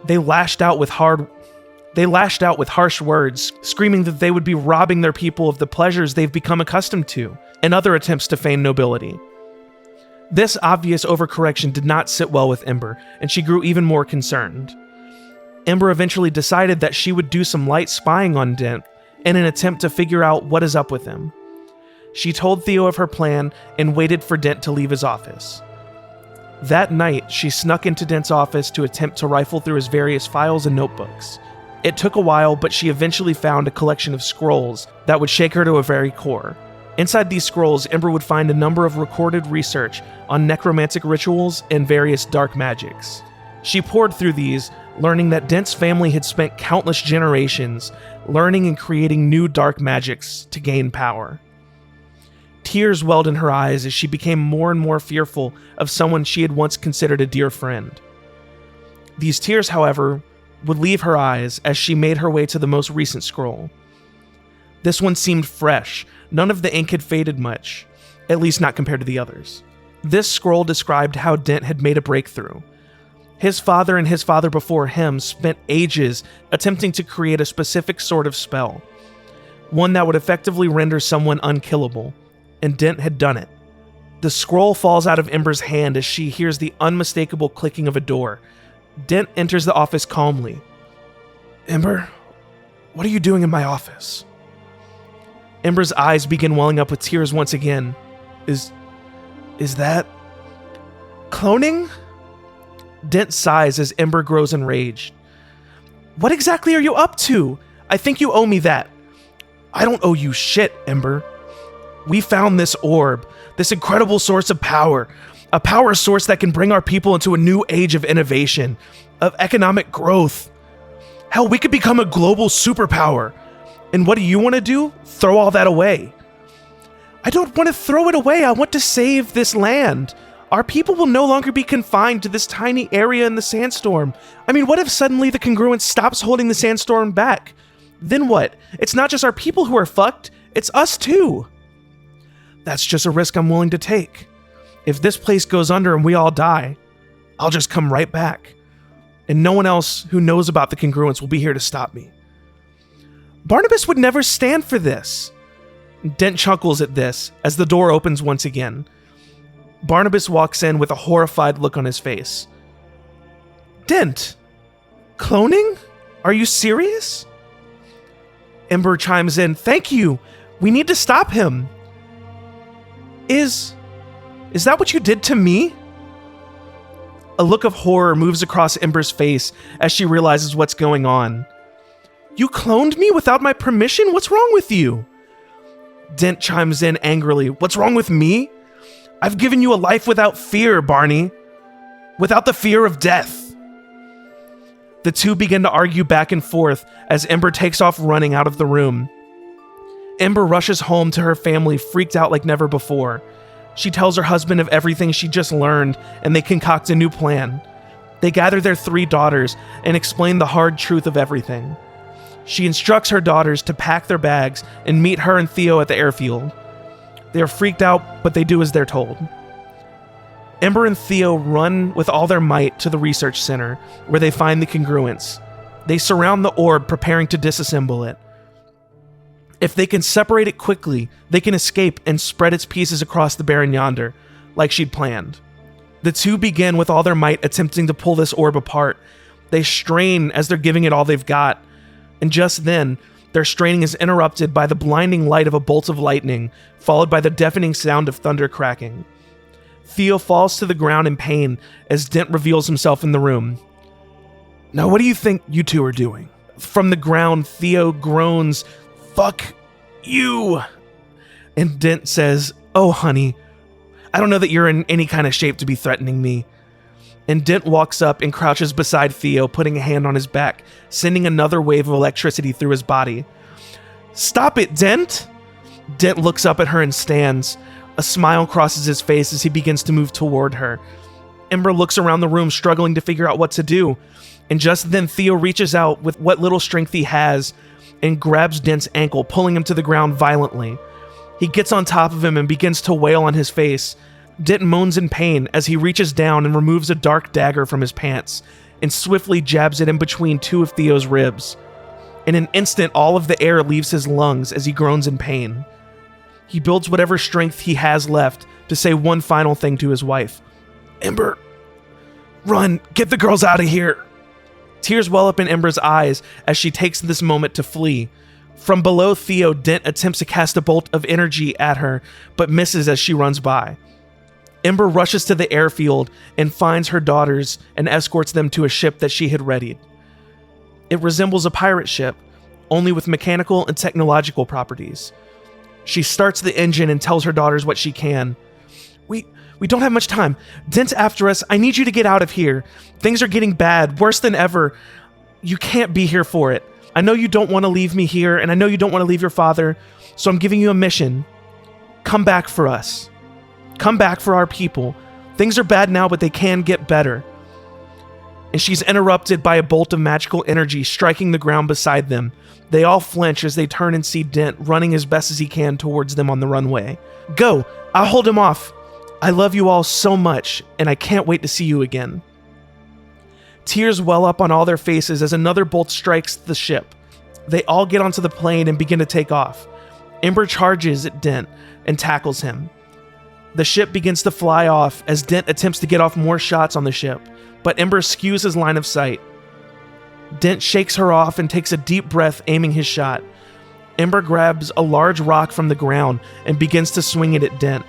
They lashed out with harsh words, screaming that they would be robbing their people of the pleasures they've become accustomed to, and other attempts to feign nobility. This obvious overcorrection did not sit well with Ember, and she grew even more concerned. Ember eventually decided that she would do some light spying on Dent in an attempt to figure out what is up with him. She told Theo of her plan and waited for Dent to leave his office. That night, she snuck into Dent's office to attempt to rifle through his various files and notebooks. It took a while, but she eventually found a collection of scrolls that would shake her to a very core. Inside these scrolls, Ember would find a number of recorded research on necromantic rituals and various dark magics. She pored through these, learning that Dent's family had spent countless generations learning and creating new dark magics to gain power. Tears welled in her eyes as she became more and more fearful of someone she had once considered a dear friend. These tears, however, would leave her eyes as she made her way to the most recent scroll. This one seemed fresh. None of the ink had faded much, at least not compared to the others. This scroll described how Dent had made a breakthrough. His father and his father before him spent ages attempting to create a specific sort of spell, one that would effectively render someone unkillable, and Dent had done it. The scroll falls out of Ember's hand as she hears the unmistakable clicking of a door. Dent enters the office calmly. "Ember, what are you doing in my office?" Ember's eyes begin welling up with tears once again. Is that cloning? Dent sighs as Ember grows enraged. "What exactly are you up to? I think you owe me that." "I don't owe you shit, Ember. We found this orb, this incredible source of power, a power source that can bring our people into a new age of innovation, of economic growth. Hell, we could become a global superpower. And what do you want to do? Throw all that away." "I don't want to throw it away. I want to save this land. Our people will no longer be confined to this tiny area in the sandstorm. I mean, what if suddenly the congruence stops holding the sandstorm back? Then what? It's not just our people who are fucked, it's us too." "That's just a risk I'm willing to take. If this place goes under and we all die, I'll just come right back. And no one else who knows about the congruence will be here to stop me." "Barnabas would never stand for this." Dent chuckles at this as the door opens once again. Barnabas walks in with a horrified look on his face. "Dent, cloning? Are you serious?" Ember chimes in, "Thank you. We need to stop him." Is that what you did to me?" A look of horror moves across Ember's face as she realizes what's going on. "You cloned me without my permission? What's wrong with you?" Dent chimes in angrily. "What's wrong with me? I've given you a life without fear, Barney. Without the fear of death." The two begin to argue back and forth as Ember takes off running out of the room. Ember rushes home to her family, freaked out like never before. She tells her husband of everything she just learned, and they concoct a new plan. They gather their 3 daughters and explain the hard truth of everything. She instructs her daughters to pack their bags and meet her and Theo at the airfield. They are freaked out, but they do as they're told. Ember and Theo run with all their might to the research center, where they find the congruence. They surround the orb, preparing to disassemble it. If they can separate it quickly, they can escape and spread its pieces across the barren yonder, like she'd planned. The two begin with all their might attempting to pull this orb apart. They strain as they're giving it all they've got, and just then, their straining is interrupted by the blinding light of a bolt of lightning, followed by the deafening sound of thunder cracking. Theo falls to the ground in pain as Dent reveals himself in the room. "Now what do you think you two are doing?" From the ground, Theo groans, "Fuck you!" And Dent says, "Oh, honey, I don't know that you're in any kind of shape to be threatening me." And Dent walks up and crouches beside Theo, putting a hand on his back, sending another wave of electricity through his body. "Stop it, Dent!" Dent looks up at her and stands. A smile crosses his face as he begins to move toward her. Ember looks around the room, struggling to figure out what to do. And just then, Theo reaches out with what little strength he has and grabs Dent's ankle, pulling him to the ground violently. He gets on top of him and begins to wail on his face. Dent moans in pain as he reaches down and removes a dark dagger from his pants and swiftly jabs it in between 2 of Theo's ribs. In an instant, all of the air leaves his lungs as he groans in pain. He builds whatever strength he has left to say one final thing to his wife. "Ember, run, get the girls out of here." Tears well up in Ember's eyes as she takes this moment to flee. From below Theo, Dent attempts to cast a bolt of energy at her, but misses as she runs by. Ember rushes to the airfield and finds her daughters and escorts them to a ship that she had readied. It resembles a pirate ship, only with mechanical and technological properties. She starts the engine and tells her daughters what she can. We don't have much time. Dent's after us. I need you to get out of here. Things are getting bad, worse than ever. You can't be here for it. I know you don't want to leave me here, and I know you don't want to leave your father, so I'm giving you a mission. Come back for us. Come back for our people. Things are bad now, but they can get better." And she's interrupted by a bolt of magical energy striking the ground beside them. They all flinch as they turn and see Dent running as best as he can towards them on the runway. "Go! I'll hold him off. I love you all so much, and I can't wait to see you again." Tears well up on all their faces as another bolt strikes the ship. They all get onto the plane and begin to take off. Ember charges at Dent and tackles him. The ship begins to fly off as Dent attempts to get off more shots on the ship, but Ember skews his line of sight. Dent shakes her off and takes a deep breath, aiming his shot. Ember grabs a large rock from the ground and begins to swing it at Dent.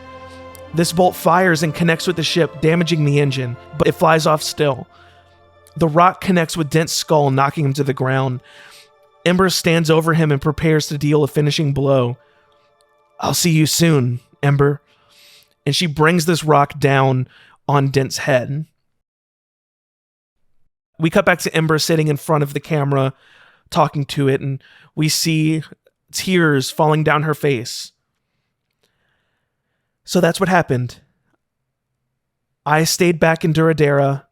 This bolt fires and connects with the ship, damaging the engine, but it flies off still. The rock connects with Dent's skull, knocking him to the ground. Ember stands over him and prepares to deal a finishing blow. "I'll see you soon, Ember." And she brings this rock down on Dent's head. We cut back to Ember sitting in front of the camera, talking to it, and we see tears falling down her face. So that's what happened. I stayed back in Duradera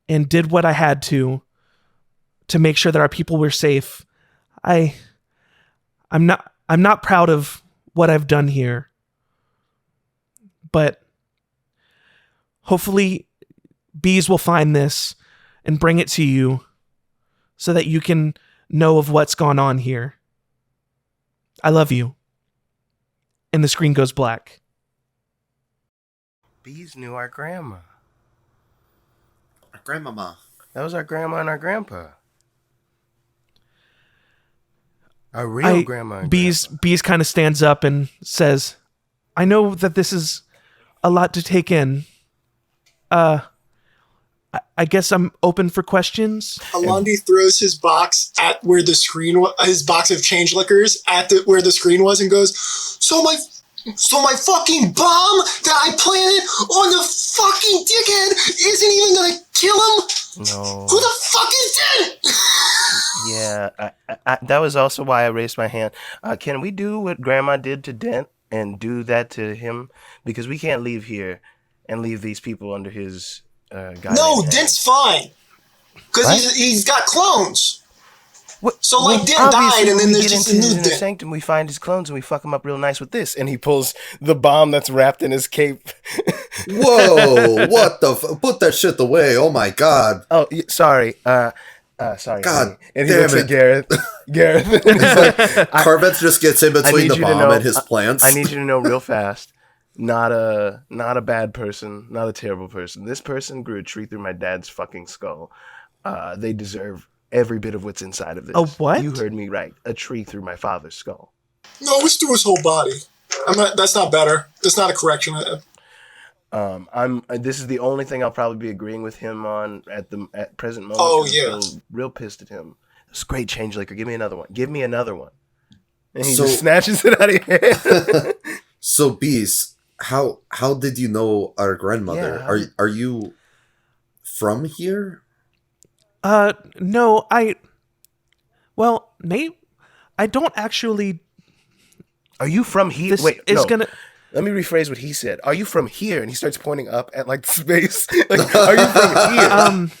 and did what I had to make sure that our people were safe. I'm not proud of what I've done here. But hopefully Beeze will find this and bring it to you so that you can know of what's gone on here. I love you. And the screen goes black. Beeze knew our grandma. Our grandmama. That was our grandma and our grandpa. Our real grandma and Beeze kind of stands up and says, "I know that this is a lot to take in. I guess I'm open for questions." Alandi throws his box at where the screen his box of change liquors at where the screen was and goes, So my fucking bomb that I planted on the fucking dickhead isn't even gonna kill him? No. Who the fuck is dead?" Yeah, I that was also why I raised my hand. Can we do what Grandma did to Dent and do that to him? Because we can't leave here and leave these people under his guy. No, Dent's fine. Because he's got clones. What? So, like, Dent died, and then there's just a new Dent. Sanctum, we find his clones, and we fuck him up real nice with this. And he pulls the bomb that's wrapped in his cape. Whoa, what the put that shit away. Oh, my God. Oh, sorry. Sorry. God, and he looks at Gareth. Gareth. Carveth just gets in between the bomb and his plants. I need you to know real fast. Not a bad person. Not a terrible person. This person grew a tree through my dad's fucking skull. They deserve every bit of what's inside of this. Oh, what? You heard me right. A tree through my father's skull. No, it's through his whole body. That's not better. That's not a correction. This is the only thing I'll probably be agreeing with him on at present moment. Oh, yeah. I'm still real pissed at him. It's great, Change Liquor. Give me another one. Give me another one. And he just snatches it out of your hand. So, Beeze, how did you know our grandmother? Yeah, are you from here? No, maybe I don't actually. Are you from here? This Wait, is no. gonna. Let me rephrase what he said. Are you from here? And he starts pointing up at like space. Like, are you from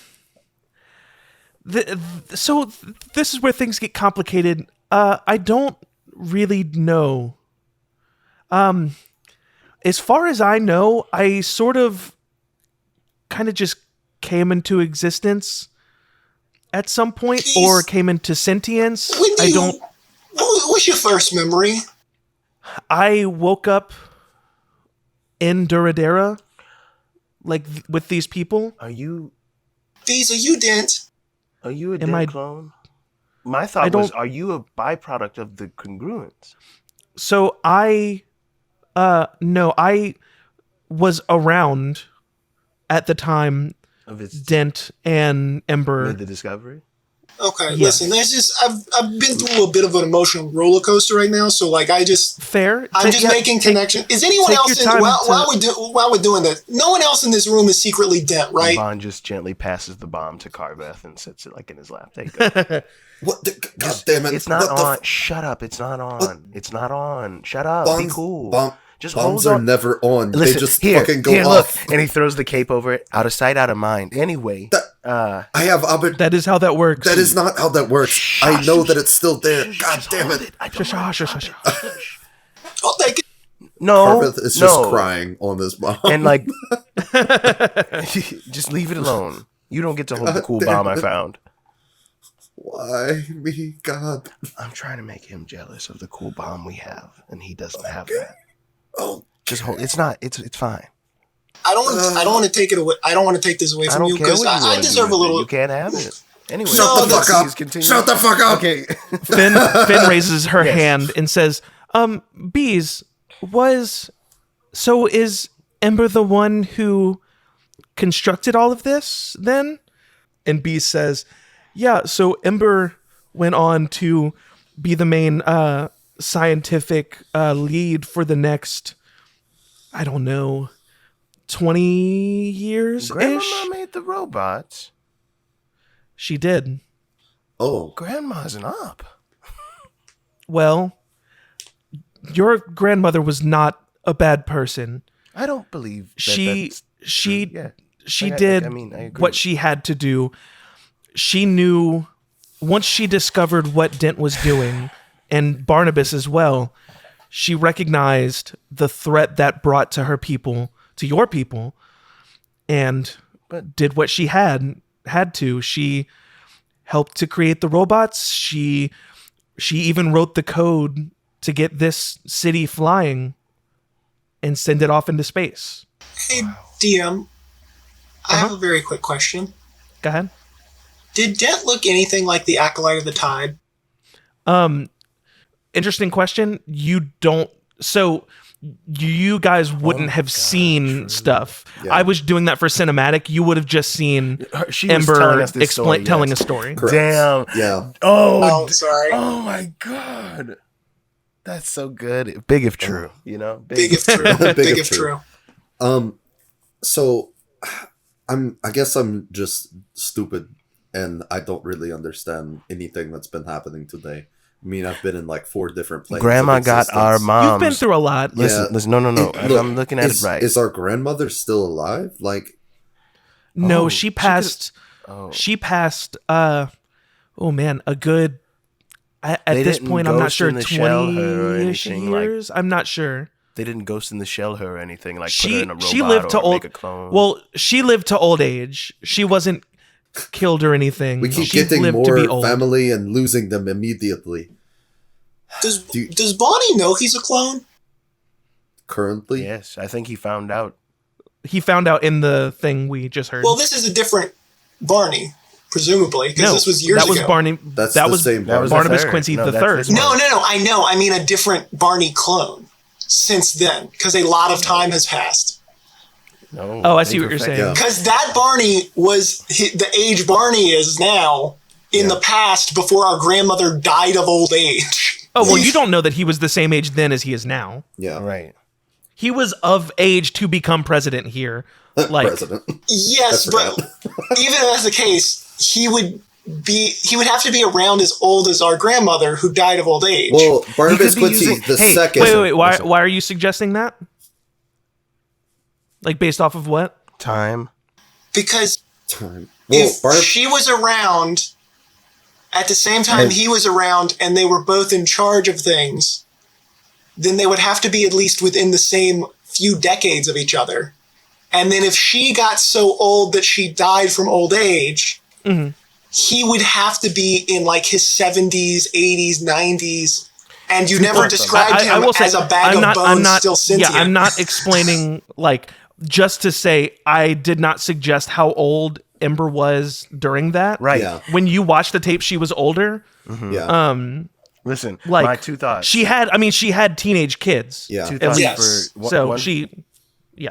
here? So this is where things get complicated. I don't really know. As far as I know, I sort of kind of just came into existence at some point, or came into sentience. What's your first memory? I woke up in Duradera, like with these people. Are you? Beeze, are you Dent? Are you a Dent clone? My thought was, are you a byproduct of the congruence? So no, I was around at the time of its Dent and Ember made the discovery. Okay, yes. Listen, there's just I've been through a bit of an emotional roller coaster right now, so like I'm just making connection. Is anyone else while we're doing this? No one else in this room is secretly Dent, right? Bond just gently passes the bomb to Carveth and sits it like in his lap. There you go. What? God damn it! It's not on. Shut up! It's not on. What? It's not on. Shut up! Be cool. Just bombs are never on. Listen, they just fucking go off. Look, and he throws the cape over it. Out of sight, out of mind. Anyway, that is how that works. That is not how that works. I know that it's still there. God damn it! I'll take it. No, Carveth is just crying on this bomb, and like, just leave it alone. You don't get to hold the cool bomb I found. Why me, God? I'm trying to make him jealous of the cool bomb we have, and he doesn't have that. Oh, just hold. It's not. It's fine. I don't want to take it away. I don't want to take this away from you because I deserve a little. You can't have it. Anyway, shut the fuck up. Shut the fuck up. Okay. Finn raises her hand and says, Beeze, is Ember the one who constructed all of this then? And Beeze says, yeah, so Ember went on to be the main scientific lead for the next, I don't know, 20 years-ish? Grandma made the robots. She did. Oh. Grandma's an op. Well, your grandmother was not a bad person. I don't believe that she did what she had to do. She knew once she discovered what Dent was doing, and Barnabas as well, she recognized the threat that brought to her people, to your people, and did what she had to. She helped to create the robots. She even wrote the code to get this city flying and send it off into space. Hey, DM, I have a very quick question. Go ahead. Did Dent look anything like the Acolyte of the Tide? Interesting question. You don't. So you guys wouldn't have seen stuff. Yeah. I was doing that for cinematic. You would have just seen Ember telling a story. Correct. Damn. Yeah. Oh, sorry. Oh my God. That's so good. Big if true, you know? Big if true. Big if true. So I guess I'm just stupid and I don't really understand anything that's been happening today. I mean, I've been in like 4 different places. Grandma got our moms. You've been through a lot. Listen, no. I'm looking at it right. Is our grandmother still alive? Like, No, she passed. She passed. Oh man, a good. At this point, I'm not sure. 20-ish years. I'm not sure. They didn't ghost in the shell her or anything. Like put her in a robot she lived to make a clone. Well, she lived to old age. She wasn't killed or anything. We keep she getting lived more to be old. family and losing them immediately. Does Bonnie know he's a clone? Currently? Yes, I think he found out. He found out in the thing we just heard. Well, this is a different Barney, presumably, because this was years ago. That was Barney. That was Barnabas Quincy the third. No, I know. I mean a different Barney clone since then, because a lot of time has passed. No, I see what you're saying. Because that Barney was the age Barney is now in the past before our grandmother died of old age. Oh, well, you don't know that he was the same age then as he is now. Yeah. Right. He was of age to become president here. Like, president. Yes, but even if that's the case, he would have to be around as old as our grandmother who died of old age. Well, Barnabas Quincy second. Wait. Why are you suggesting that? Like, based off of what? Time. Because Well, if she was around at the same time he was around and they were both in charge of things, then they would have to be at least within the same few decades of each other. And then if she got so old that she died from old age, he would have to be in like his 70s, 80s, 90s. And you never described him as a bag of bones still sentient. Yeah, I'm not explaining, like, just to say I did not suggest how old Ember was during that. Right. Yeah. When you watch the tape, she was older. Yeah. Listen, Like, my two thoughts. She had teenage kids. Yeah. Two At thoughts least. for So one, she, yeah.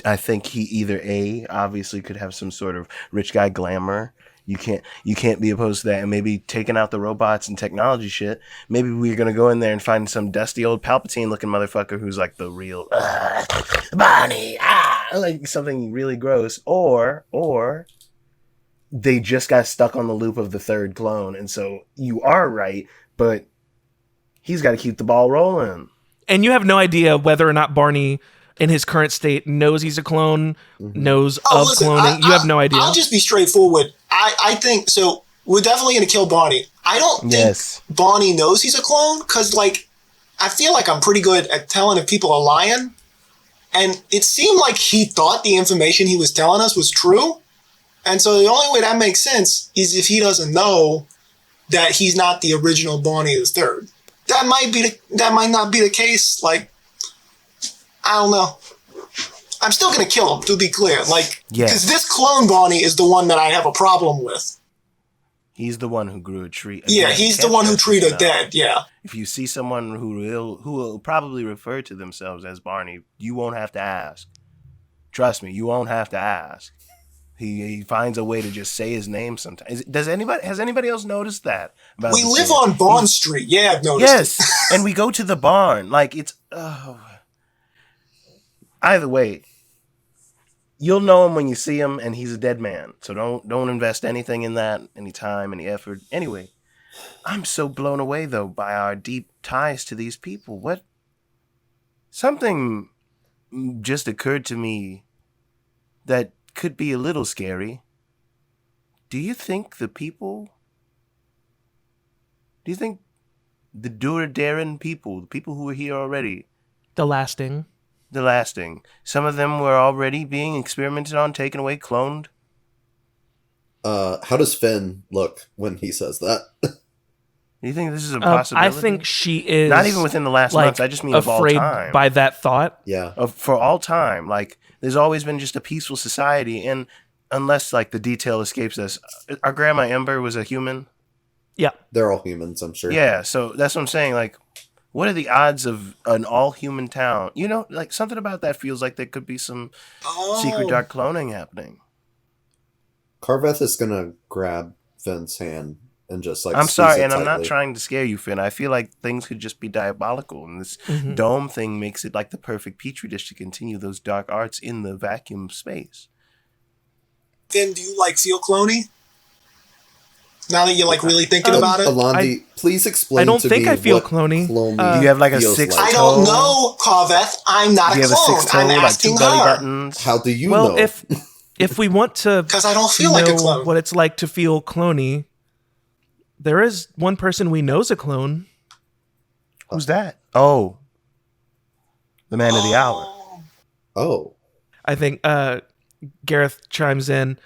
I think he either obviously could have some sort of rich guy glamour. You can't be opposed to that, and maybe taking out the robots and technology shit. Maybe we're gonna go in there and find some dusty old Palpatine looking motherfucker who's like the real Bonnie, like something really gross, or they just got stuck on the loop of the third clone, and so you are right, but he's got to keep the ball rolling. And you have no idea whether or not Barney, in his current state, knows he's a clone, knows of cloning. You have no idea. I'll just be straightforward. I think, so we're definitely going to kill Barney. I don't think Barney knows he's a clone, because, like, I feel like I'm pretty good at telling if people are lying. And it seemed like he thought the information he was telling us was true. And so the only way that makes sense is if he doesn't know that he's not the original Barney the third. That might not be the case. Like, I don't know. I'm still going to kill him, to be clear. Like, because this clone Barney is the one that I have a problem with. He's the one who grew a tree. Yeah, he's the one who treated her dead, yeah. If you see someone who will probably refer to themselves as Barney, you won't have to ask. Trust me, you won't have to ask. He finds a way to just say his name sometimes. Has anybody else noticed that? We live on Bond Street. Yeah, I've noticed. Yes, and we go to the barn. Like, it's... Either way, you'll know him when you see him, and he's a dead man. So don't invest anything in that, any time, any effort. Anyway, I'm so blown away, though, by our deep ties to these people. Something just occurred to me that could be a little scary. Do you think the Duradaren people, the people who were here already, The lasting, some of them were already being experimented on, taken away, cloned? How does Finn look when he says that? Do you think this is a possibility? I think she is not even within the last months. I just mean of all time. By that thought. Yeah. For all time, like, there's always been just a peaceful society, and unless, like, the detail escapes us, our grandma Ember was a human. Yeah, they're all humans, I'm sure. Yeah, so that's what I'm saying. Like, what are the odds of an all-human town? You know, like, something about that feels like there could be some secret dark cloning happening. Carveth is gonna grab Finn's hand and just, like, I'm sorry, and tightly. I'm not trying to scare you, Finn. I feel like things could just be diabolical, and this dome thing makes it like the perfect petri dish to continue those dark arts in the vacuum of space. Finn, do you, like, feel clony? Now that you're, like, really thinking about it? Alandi, please explain I don't to think me I feel what clony. Do you have, like, a six I don't know, Carveth. I'm not a clone. I'm asking her. How do you Well, know? if we want to, because I don't feel like a clone. What it's like to feel cloney, there is one person we know's a clone. Who's that? Oh, the man of the hour. Oh, I think Gareth chimes in.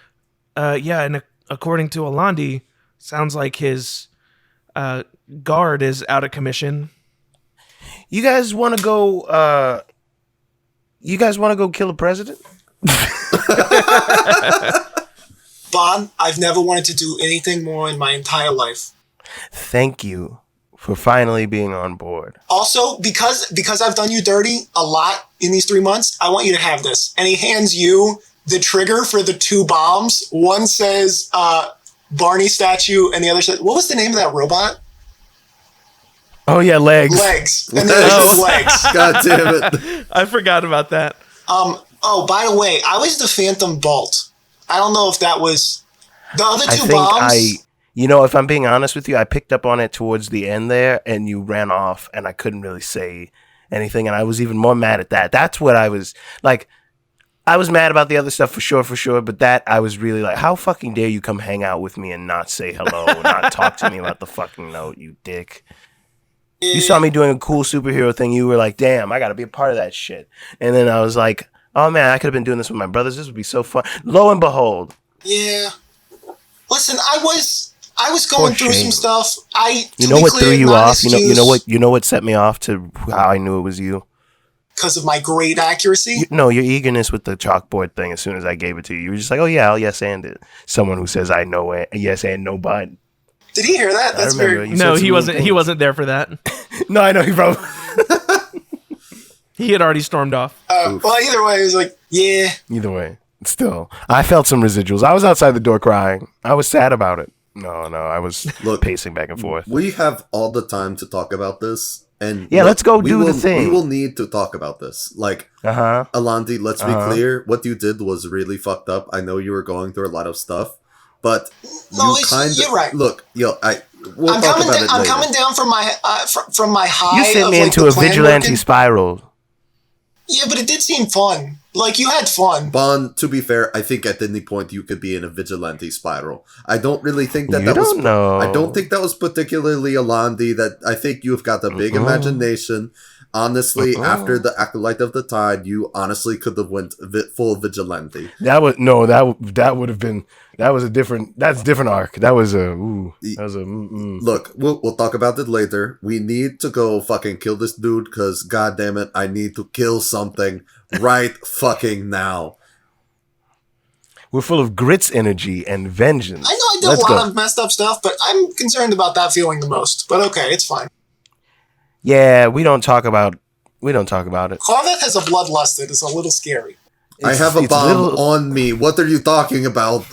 And according to Alandi, sounds like his guard is out of commission. You guys want to go? You guys want to go kill a president? Bon, I've never wanted to do anything more in my entire life. Thank you for finally being on board. Also, because I've done you dirty a lot in these 3 months, I want you to have this. And he hands you the trigger for the 2 bombs. One says Barney statue, and the other says, what was the name of that robot? Oh yeah, legs. Legs. And then there's legs. God damn it. I forgot about that. Oh, by the way, I was the Phantom Bolt. I don't know if that was the other 2 bombs. If I'm being honest with you, I picked up on it towards the end there, and you ran off, and I couldn't really say anything, and I was even more mad at that. That's what I was like. I was mad about the other stuff for sure, but that I was really like, how fucking dare you come hang out with me and not say hello, not talk to me about the fucking note, you dick. You saw me doing a cool superhero thing. You were like, damn, I got to be a part of that shit. And then I was like, oh man, I could have been doing this with my brothers. This would be so fun. Lo and behold. Yeah. Listen, I was going through some stuff. You know what threw you off? You know what set me off to how I knew it was you? Because of my great accuracy? Your eagerness with the chalkboard thing as soon as I gave it to you. You were just like, oh yeah, I'll yes and it. Someone who says I know it, yes and no but. Did he hear that? That's very... No, he wasn't there for that. No, I know he probably... He had already stormed off. Well, either way, he was like, yeah. Either way. Still, I felt some residuals. I was outside the door crying. I was sad about it. No, I was pacing back and forth. We have all the time to talk about this. And yeah, let's go do the thing. We will need to talk about this. Like, Alandi, let's be clear. What you did was really fucked up. I know you were going through a lot of stuff. But you're right. Look, we'll talk about it later. I'm coming down from my high. You sent me into a vigilante spiral. Yeah, but it did seem fun. Like, you had fun. Bon, to be fair, I think at any point you could be in a vigilante spiral. I don't really think that was... know. I don't think that was particularly Alandi. That I think you've got a big imagination. Honestly, after the Acolyte of the Tide, you honestly could have went full vigilante. That would have been... That's a different arc. Look, we'll talk about it later. We need to go fucking kill this dude because, goddamn it, I need to kill something right fucking now. We're full of grits energy and vengeance. I know I did a lot of messed up stuff, but I'm concerned about that feeling the most. But okay, it's fine. Yeah, we don't talk about it. Corvette has a bloodlust that is a little scary. I have a bomb on me. What are you talking about?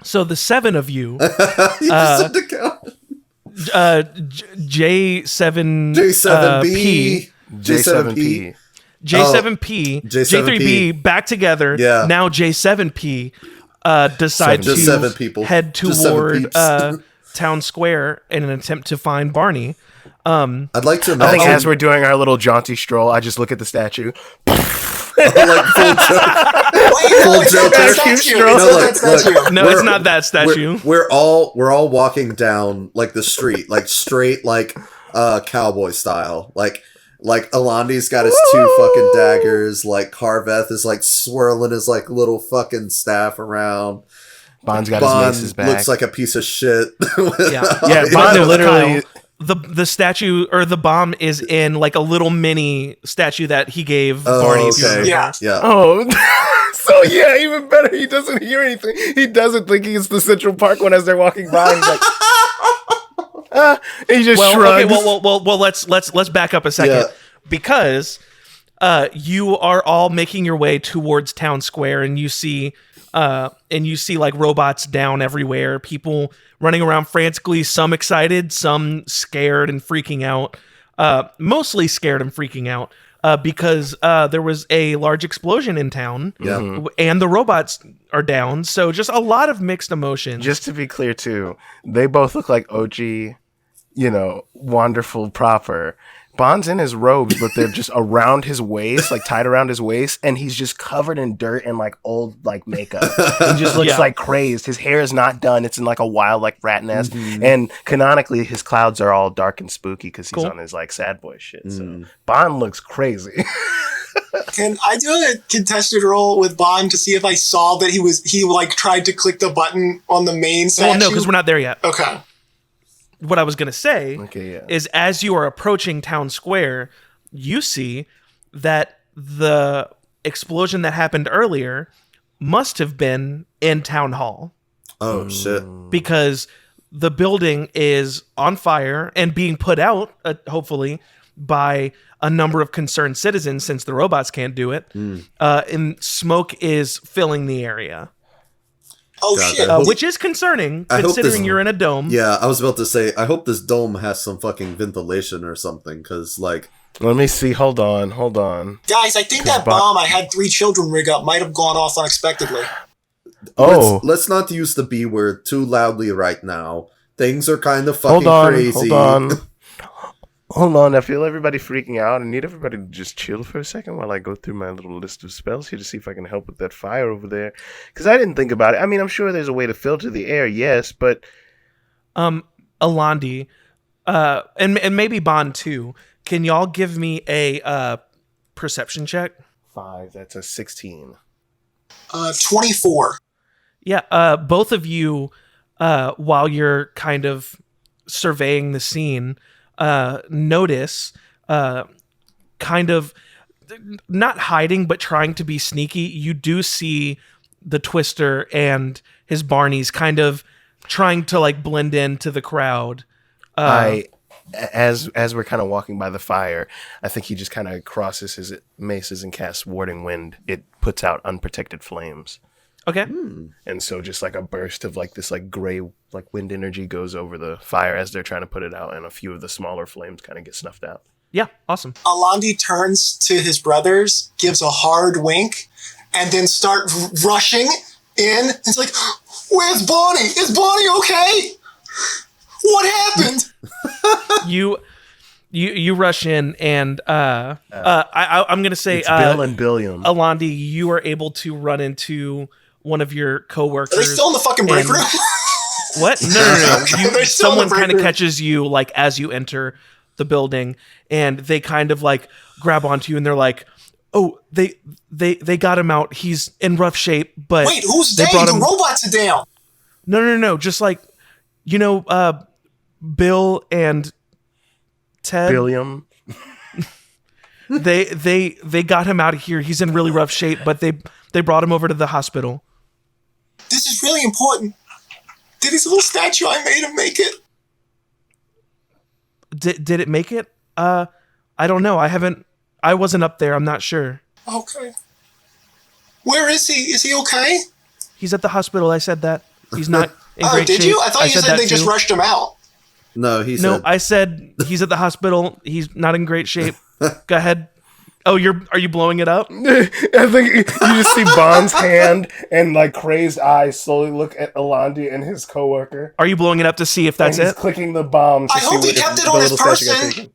So the 7 of you, J7P, J3B back together. Yeah. Now J7P decide to head toward Town Square in an attempt to find Barney. I'd like to imagine. I think as we're doing our little jaunty stroll, I just look at the statue. Like full joke. No, it's not that statue. We're all walking down like the street, like straight, like cowboy style. Like Alandi's got his 2 fucking daggers. Like Carveth is like swirling his like little fucking staff around. Bond's got his maces back. Looks like a piece of shit. Yeah. Bond literally. The statue or the bomb is in like a little mini statue that he gave Barney. Okay. Yeah. Oh, so yeah, even better. He doesn't hear anything. He doesn't think it's the Central Park one as they're walking by. He's like, he just shrugs. Okay, well, let's back up a second because you are all making your way towards Town Square, and you see like robots down everywhere, people running around frantically, some excited, some scared and freaking out, mostly scared and freaking out because there was a large explosion in town and the robots are down. So just a lot of mixed emotions. Just to be clear too, they both look like OG, Wanderful proper. Bond's in his robes, but they're just around his waist, like tied around his waist, and he's just covered in dirt and like old like makeup. He just looks like crazed. His hair is not done. It's in like a wild like rat nest. And canonically, his clouds are all dark and spooky because he's on his like sad boy shit. So Bond looks crazy. Can I do a contested roll with Bond to see if I saw that he like tried to click the button on the main statue? Well, no, because we're not there yet. Okay. What I was going to say is as you are approaching town square, you see that the explosion that happened earlier must have been in town hall. Oh, shit. Because the building is on fire and being put out, hopefully, by a number of concerned citizens since the robots can't do it. And smoke is filling the area. Oh, shit. Which is concerning, considering you're in a dome. Yeah, I was about to say, I hope this dome has some fucking ventilation or something, because, like... Let me see. Hold on. Guys, I think that bomb I had 3 children rig up might have gone off unexpectedly. Let's not use the B word too loudly right now. Things are kind of fucking crazy. Hold on, I feel everybody freaking out. I need everybody to just chill for a second while I go through my little list of spells here to see if I can help with that fire over there. Because I didn't think about it. I mean, I'm sure there's a way to filter the air, yes, but... Alandi, and maybe Bond too, can y'all give me a perception check? 5, that's a 16. 24. Yeah, both of you, while you're kind of surveying the scene... notice kind of not hiding but trying to be sneaky, you do see the Twister and his Barneys kind of trying to like blend into the crowd. As we're kind of walking by the fire, I think he just kind of crosses his maces and casts Warding Wind. It puts out unprotected flames. Okay. And so just like a burst of like this like gray like wind energy goes over the fire as they're trying to put it out, and a few of the smaller flames kind of get snuffed out. Yeah, awesome. Alandi turns to his brothers, gives a hard wink, and then start rushing in. It's like, where's Bonnie? Is Bonnie okay? What happened? You rush in, and I'm gonna say it's Bill and Billiam. Alandi, you are able to run into one of your coworkers. Are they still in the fucking break room? What? No. Someone kind of room. catches you like as you enter the building, and they kind of like grab onto you, and they're like, "Oh, they got him out. He's in rough shape." But wait, who's they? The robots are down. No. Just like, Bill and Ted. Billiam. They got him out of here. He's in really rough shape, but they brought him over to the hospital. This is really important. Did his little statue I made him make it? Did it make it? I don't know. I wasn't up there. I'm not sure. Okay. Where is he? Is he okay? He's at the hospispital. I said that. He's not in great shape. Oh, did you? I thought you said they just rushed him out. No, I said he's at the hospital. He's not in great shape. Go ahead. Oh, are you blowing it up? I think you just see Bond's hand and like crazed eyes slowly look at Alandi and his coworker. Are you blowing it up to see if that's and he's it? Clicking the bomb. I hope he kept it on his person.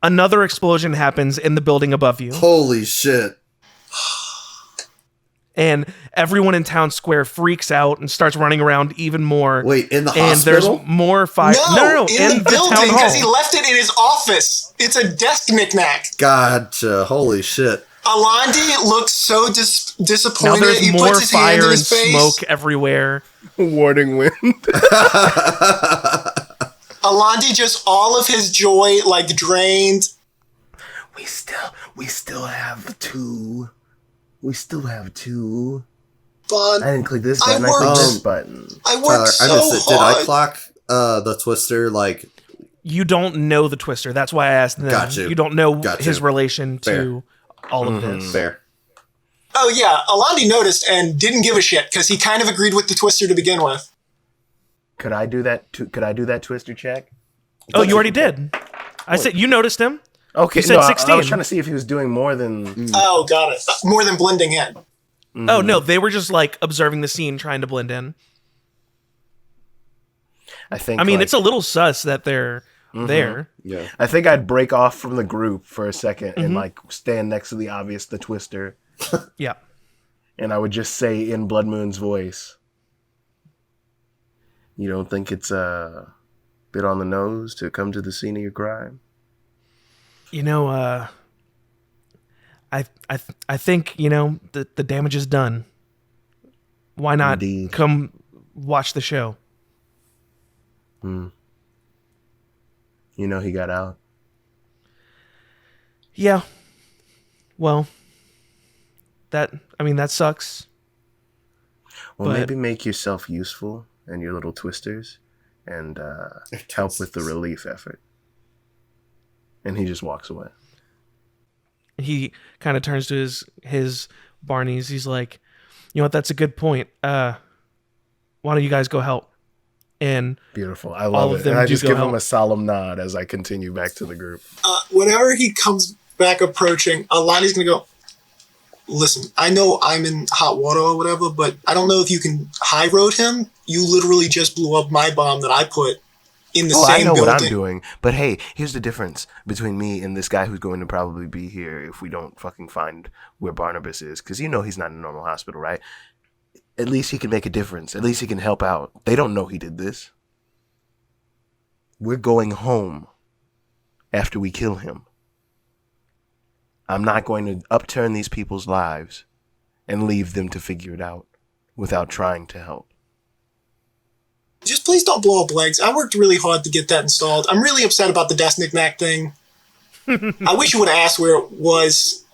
Another explosion happens in the building above you. Holy shit. And everyone in town square freaks out and starts running around even more. Wait, in the hospital? And there's more fire. No, in the building, because he left it in his office. It's a desk knickknack. Gotcha. Holy shit. Alandi looks so disappointed. Now there's he more puts his fire hand in and his face. smoke everywhere. Warding wind. Alandi just all of his joy like drained. We still have 2. We still have 2. But I didn't click this button. I clicked this button. I worked so hard. Did I clock the Twister? Like, you don't know the Twister. That's why I asked them. Got you. You don't know his relation to all of this. Fair. Oh yeah, Alandi noticed and didn't give a shit because he kind of agreed with the Twister to begin with. Could I do that? Could I do that Twister check? Oh, you already did. I said you noticed him. Okay, you said 16. I was trying to see if he was doing more than... Oh, got it. More than blending in. Mm-hmm. Oh, no, they were just, like, observing the scene, trying to blend in. I mean, it's a little sus that they're there. Yeah. I think I'd break off from the group for a second and like stand next to the obvious, the Twister. Yeah. And I would just say in Blood Moon's voice, you don't think it's a bit on the nose to come to the scene of your crime? You know, I think, you know, the damage is done. Why not come watch the show? You know he got out. Yeah. Well, that sucks. Well, maybe make yourself useful and your little twisters and help with the relief effort. And he just walks away. He kind of turns to his Barneys. He's like, you know what? That's a good point. Why don't you guys go help? And beautiful. I love it. And I just give him a solemn nod as I continue back to the group. Whenever he comes back approaching, Alani's going to go, listen, I know I'm in hot water or whatever, but I don't know if you can high road him. You literally just blew up my bomb that I put in the same building. I know what I'm doing. But hey, here's the difference between me and this guy who's going to probably be here if we don't fucking find where Barnabas is. Because you know he's not in a normal hospital, right? At least he can make a difference. At least he can help out. They don't know he did this. We're going home after we kill him. I'm not going to upturn these people's lives and leave them to figure it out without trying to help. Just please don't blow up legs. I worked really hard to get that installed. I'm really upset about the desk knick-knack thing. I wish you would have asked where it was.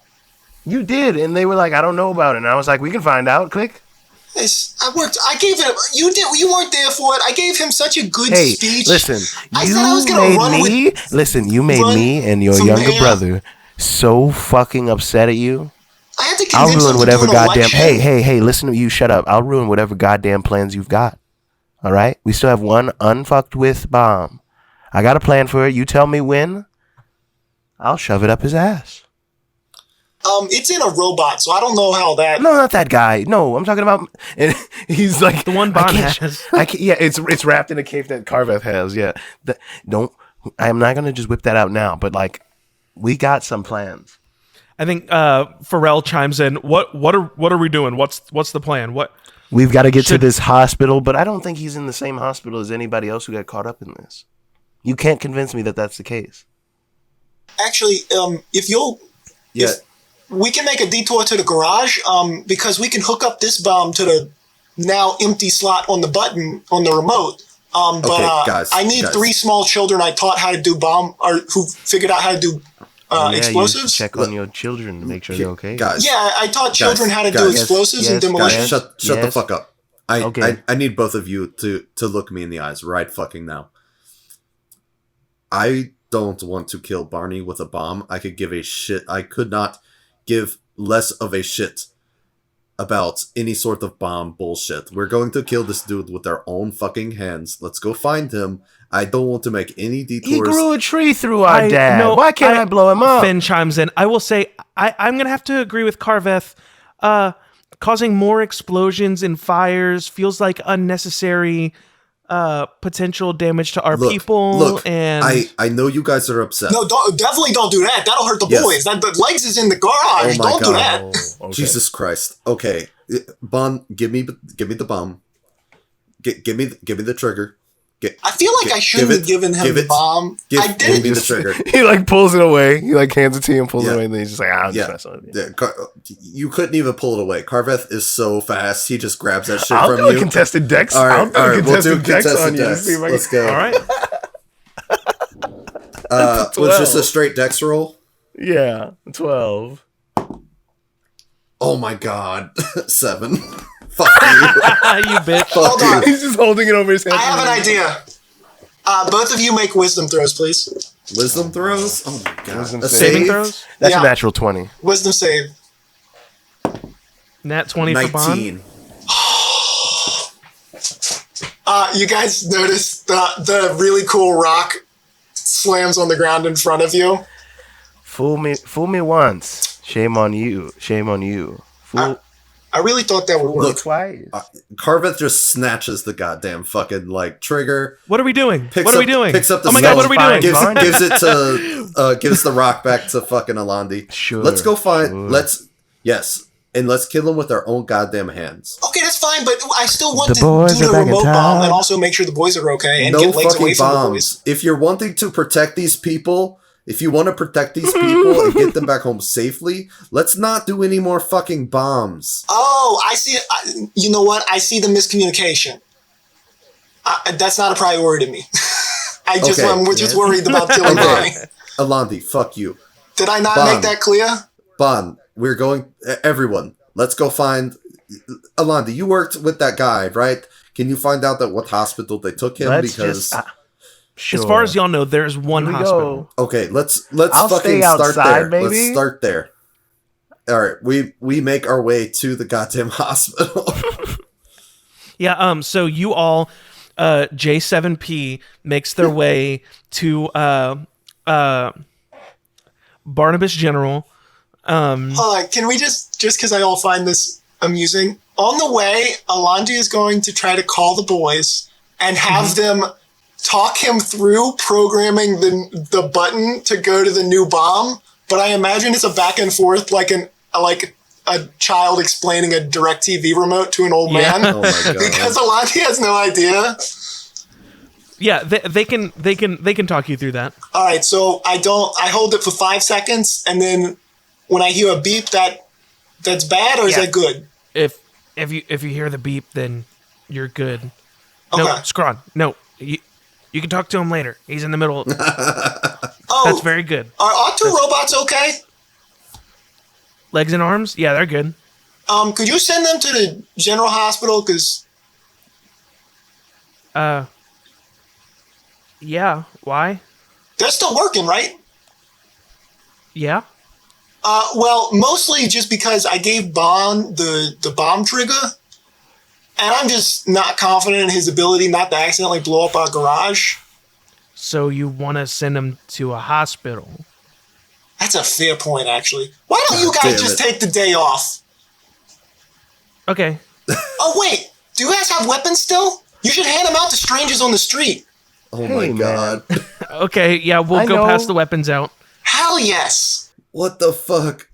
You did, and they were like, I don't know about it. And I was like, we can find out. Click. I worked. I gave him. You weren't there for it. I gave him such a good speech. Listen. I said I was gonna run with. Listen, you made me and your younger brother so fucking upset at you. I had to convince I'll ruin him whatever to do an goddamn. election. Hey, listen to you. Shut up. I'll ruin whatever goddamn plans you've got. All right. We still have one unfucked with bomb. I got a plan for it. You tell me when. I'll shove it up his ass. It's in a robot, so I don't know how that. No, not that guy. No, I'm talking about. And he's like the one Bond has. Yeah, it's wrapped in a cape that Carveth has. Yeah, I'm not gonna just whip that out now, but like, we got some plans. I think Pharrell chimes in. What are we doing? What's the plan? What we've got to get to this hospital, but I don't think he's in the same hospital as anybody else who got caught up in this. You can't convince me that that's the case. Actually, if we can make a detour to the garage, because we can hook up this bomb to the now empty slot on the button on the remote. Guys, I need 3 small children I taught how to do bomb, or who figured out how to do explosives. You check on your children to make sure they're okay. Guys, I taught children how to do explosives and demolition. Guys, shut the fuck up. I need both of you to look me in the eyes right fucking now. I don't want to kill Barney with a bomb. I could give a shit. I could not give less of a shit about any sort of bomb bullshit. We're going to kill this dude with our own fucking hands. Let's go find him. I don't want to make any detours. He grew a tree through our dad. No, why can't I blow him up? Finn chimes in. I will say, I'm going to have to agree with Carveth. Causing more explosions and fires feels like unnecessary potential damage to our people. Look, and I know you guys are upset. No, definitely don't do that. That'll hurt the boys. The legs is in the garage. Don't do that. Okay. Jesus Christ. Okay, Bond, give me the bomb. Give me the trigger. I feel like I shouldn't have given him the bomb. I did. Give me the trigger. He like pulls it away. He like hands it to you and pulls it away, and then he's just like, I'm just messing with you. Yeah, you couldn't even pull it away. Carveth is so fast. He just grabs that shit I'll from do you. A contested dex. All right, we'll do contested on you. dex. Let's go. All right. Was just a straight dex roll? Yeah, 12. Oh my god, 7. Fuck you. You bitch. Hold on. He's just holding it over his head. I have an idea. Both of you make wisdom throws, please. Wisdom throws? Oh my god. Wisdom saving throws? That's a natural 20. Wisdom save. Nat 20 for Bond. 19. You guys notice the really cool rock slams on the ground in front of you? Fool me once. Shame on you. Shame on you. Fool. I really thought that would work. Look, twice. Carveth just snatches the goddamn fucking like trigger. What are we doing? Picks What are we doing? Picks up the oh my god, what are we doing? Gives it to gives the rock back to fucking Alandi. Sure. Let's go find. And let's kill him with our own goddamn hands. Okay, that's fine, but I still want to do the remote bomb and also make sure the boys are okay and get legs away from the boys. If you're wanting to protect these people. If you want to protect these people and get them back home safely, let's not do any more fucking bombs. Oh, I see. You know what? I see the miscommunication. That's not a priority to me. I'm just worried about killing Bonnie. Alandi, fuck you. Did I not make that clear? Bon, we're going... Everyone, let's go find... Alandi, you worked with that guy, right? Can you find out at what hospital they took him? Sure. As far as y'all know, there's one hospital. Okay, let's I'll fucking outside, start there. maybe? Let's start there. All right, we make our way to the goddamn hospital. Yeah. So you all, J7P makes their way to Barnabas General. Can we just because I all find this amusing? On the way, Alandi is going to try to call the boys and have them talk him through programming the button to go to the new bomb, but I imagine it's a back and forth like a child explaining a DirecTV remote to an old man. Oh my God. Because Alandi has no idea. Yeah, they can talk you through that. All right, so I hold it for 5 seconds, and then when I hear a beep, that's bad, or is that good? If you hear the beep, then you're good. Okay. No, Scron. No, you can talk to him later. He's in the middle. Oh, that's very good. Are two robots okay? Legs and arms? Yeah, they're good. Could you send them to the general hospital? Because yeah. Why? they're still working, right? Yeah. Well, mostly just because I gave Bond the bomb trigger, and I'm just not confident in his ability not to accidentally blow up our garage. So you want to send him to a hospital? That's a fair point, actually. Why don't you guys just take the day off? Okay. Oh, wait. Do you guys have weapons still? You should hand them out to strangers on the street. Oh my God. Okay, yeah, we'll go pass the weapons out. Hell yes. What the fuck?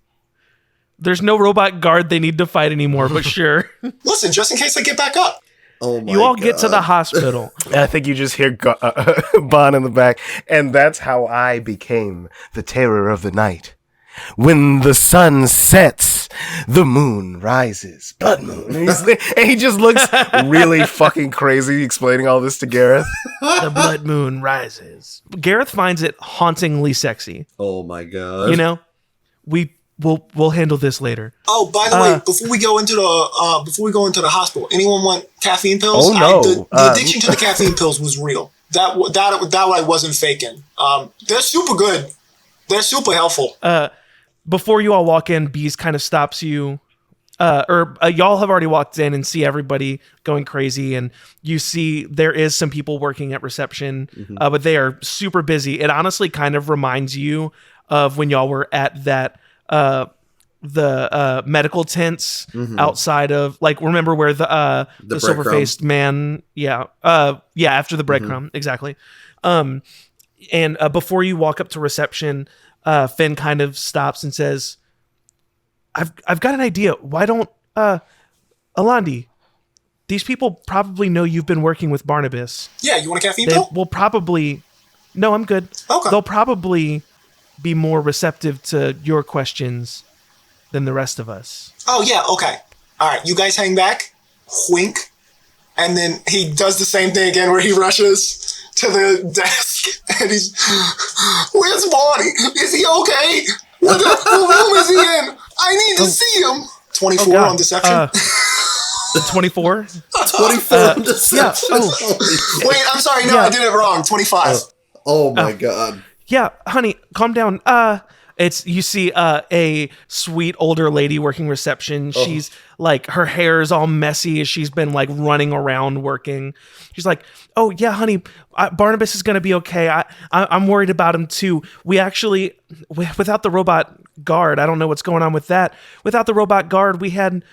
There's no robot guard they need to fight anymore, but sure. Listen, just in case I get back up. Oh my You all God. get to the hospital. I think you just hear Bon in the back. And that's how I became the terror of the night. When the sun sets, the moon rises. Blood moon. And he just looks really fucking crazy explaining all this to Gareth. The blood moon rises. Gareth finds it hauntingly sexy. Oh my God. You know, we'll handle this later. Oh, by the way, before we go into the hospital, anyone want caffeine pills? Oh no, the addiction to the caffeine pills was real. That I wasn't faking. They're super good. They're super helpful. Before you all walk in, Beeze kind of stops you. Y'all have already walked in and see everybody going crazy, and you see there is some people working at reception, but they are super busy. It honestly kind of reminds you of when y'all were at that the medical tents outside of, like, remember where the silver-faced man, after the breadcrumb, exactly. And before you walk up to reception, Finn kind of stops and says, I've got an idea. Why don't Alandi, these people probably know you've been working with Barnabas. Yeah, you want a caffeine pill? Will probably... No, I'm good. Okay. They'll probably be more receptive to your questions than the rest of us. Oh, yeah, okay. All right, you guys hang back. Wink. And then he does the same thing again where he rushes to the desk and he's, where's Bonnie? Is he okay? What room is he in? I need to see him. 24 on deception. 24? 24 on deception. Wait, I'm sorry. No, I did it wrong. 25. Oh my God. Yeah, honey, calm down. You see a sweet older lady working reception. She's like, her hair is all messy as she's been like running around working. She's like, "Oh yeah, honey, Barnabas is gonna be okay. I'm worried about him too. We actually, without the robot guard, I don't know what's going on with that. Without the robot guard, we had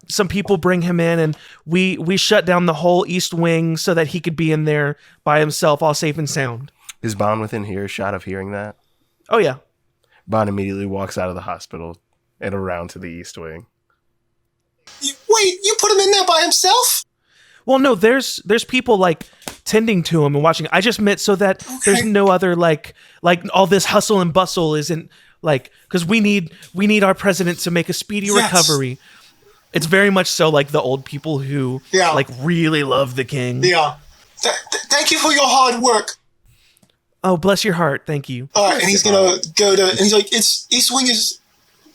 some people bring him in, and we shut down the whole East Wing so that he could be in there by himself, all safe and sound." Is Bond within earshot of hearing that? Oh yeah. Bond immediately walks out of the hospital and around to the East Wing. Wait, you put him in there by himself? Well, no, there's people like tending to him and watching. I just meant so that there's no other like all this hustle and bustle isn't like, because we need our president to make a speedy recovery. It's very much so like the old people who like really love the king. Yeah. Thank you for your hard work. Oh, bless your heart. Thank you. All right, and he's going to go to, and he's like, it's East Wing is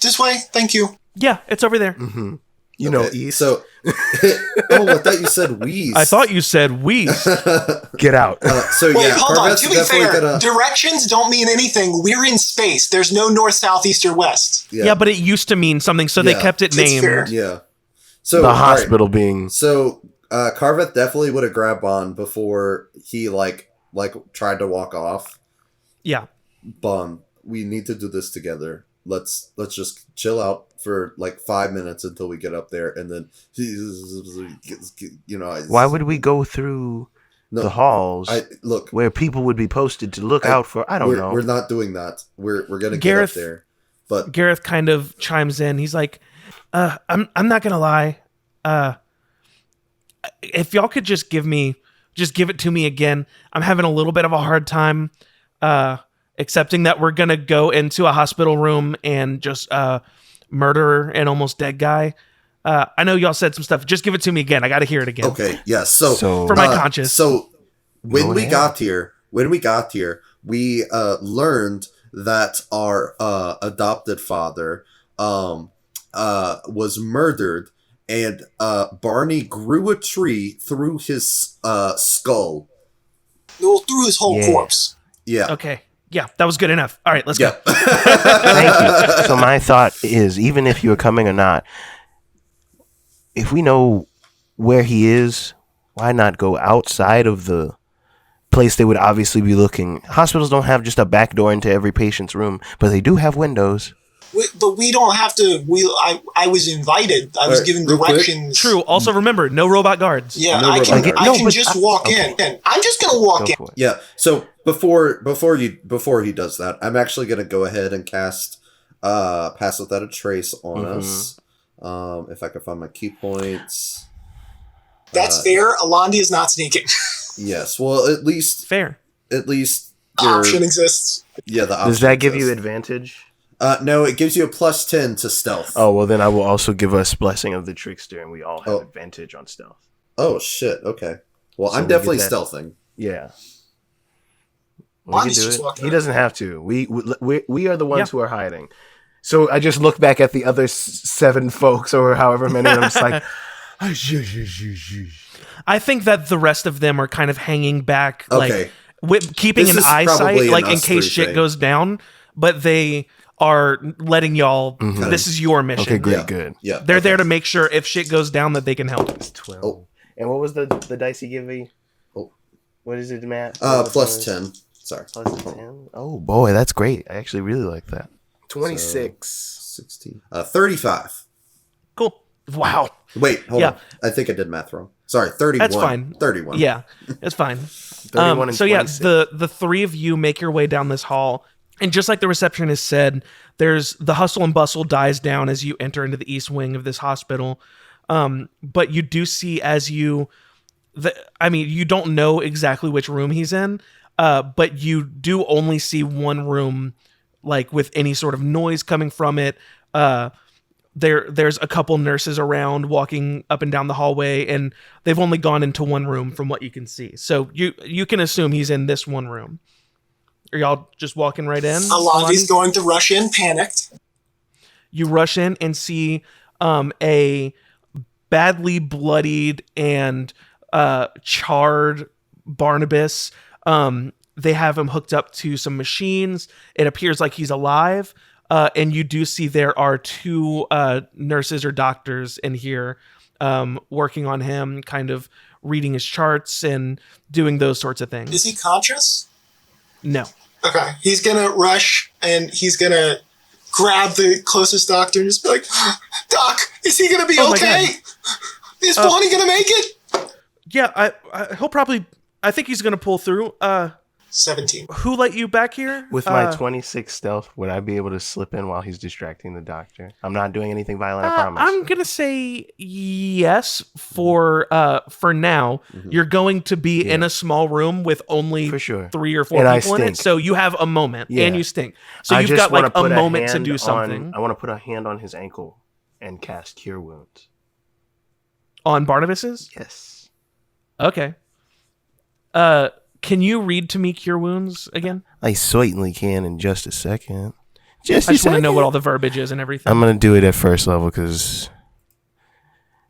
this way. Thank you. Yeah, it's over there. Mm-hmm. You know, East. So, I thought you said Wheeze. I thought you said Wheeze. Get out. Wait, hold on. To be fair, directions don't mean anything. We're in space. There's no north, south, east, or west. Yeah, but it used to mean something, so they kept it named. Fair. Yeah. So the hospital being. So, Carveth definitely would have grabbed Bond before he like tried to walk off. Yeah. Bond, we need to do this together. Let's just chill out for like 5 minutes until we get up there, and then why would we go through the halls where people would be posted to look out for? I don't know. We're not doing that. We're gonna get up there. But Gareth kind of chimes in. He's like, I'm not gonna lie. If y'all could just give it to me again. I'm having a little bit of a hard time accepting that we're gonna go into a hospital room and just murder an almost dead guy. I know y'all said some stuff. Just give it to me again. I got to hear it again. Okay. Yeah. So for my conscience. So when we got here, we learned that our adopted father was murdered, and Barney grew a tree through his skull. Through his whole corpse. Yeah. Okay. Yeah, that was good enough. All right, let's go. Thank you. So my thought is, even if you're coming or not, if we know where he is, why not go outside of the place they would obviously be looking? Hospitals don't have just a back door into every patient's room, but they do have windows. But we don't have to. I was invited. I was given directions. True. Also, remember, no robot guards. Yeah, I can just walk in. I'm just gonna walk in. Yeah. So before he does that, I'm actually gonna go ahead and cast Pass Without a Trace on us. If I can find my key points. That's fair. Alandi is not sneaking. Yes. Well, at least fair. At least the option exists. Yeah. The option does that give you advantage? No, it gives you a +10 to stealth. Oh, well, then I will also give us Blessing of the Trickster, and we all have advantage on stealth. Oh, shit. Okay. Well, so I'm definitely stealthing. Yeah. We can do it. He doesn't have to. We are the ones who are hiding. So I just look back at the other 7 folks, or however many, and I'm just like... I think that the rest of them are kind of hanging back, like keeping an eyesight, like in case shit goes down, but they... are letting y'all, this is your mission. Okay, great, good. Yeah. They're there to make sure if shit goes down that they can help. It's 12. Oh. And what was the dice he gave me? Oh. What is it, Matt? +10. Sorry. +10? Oh, boy, that's great. I actually really like that. 26. 16. 35. Cool. Wow. Wait, hold on. I think I did math wrong. Sorry, 31. That's fine. 31. Yeah, it's fine. 31 and so 26. Yeah, the 3 of you make your way down this hall. And just like the receptionist said, there's the hustle and bustle dies down as you enter into the east wing of this hospital. But you do see you don't know exactly which room he's in, but you do only see one room, like with any sort of noise coming from it. There's a couple nurses around walking up and down the hallway, and they've only gone into one room from what you can see. So you can assume he's in this one room. Are y'all just walking right in? Alandi's going to rush in, panicked. You rush in and see a badly bloodied and charred Barnabas. they have him hooked up to some machines. It appears like he's alive. And you do see there are 2 nurses or doctors in here working on him, kind of reading his charts and doing those sorts of things. Is he conscious? No. Okay. He's going to rush and he's going to grab the closest doctor and just be like, Doc, is he going to be okay? Is Bonnie going to make it? Yeah, he'll probably... I think he's going to pull through. 17. Who let you back here? With my 26 stealth, would I be able to slip in while he's distracting the doctor? I'm not doing anything violent, I promise. I'm going to say yes for now. Mm-hmm. You're going to be in a small room with only for sure. 3 or 4 people in it, so you have a moment, and you stink. So you've got like a moment to do something. I want to put a hand on his ankle and cast Cure Wounds. On Barnabas's? Yes. Okay. Can you read to me Cure Wounds again? I certainly can in just a second. I just want to know what all the verbiage is and everything. I'm going to do it at first level because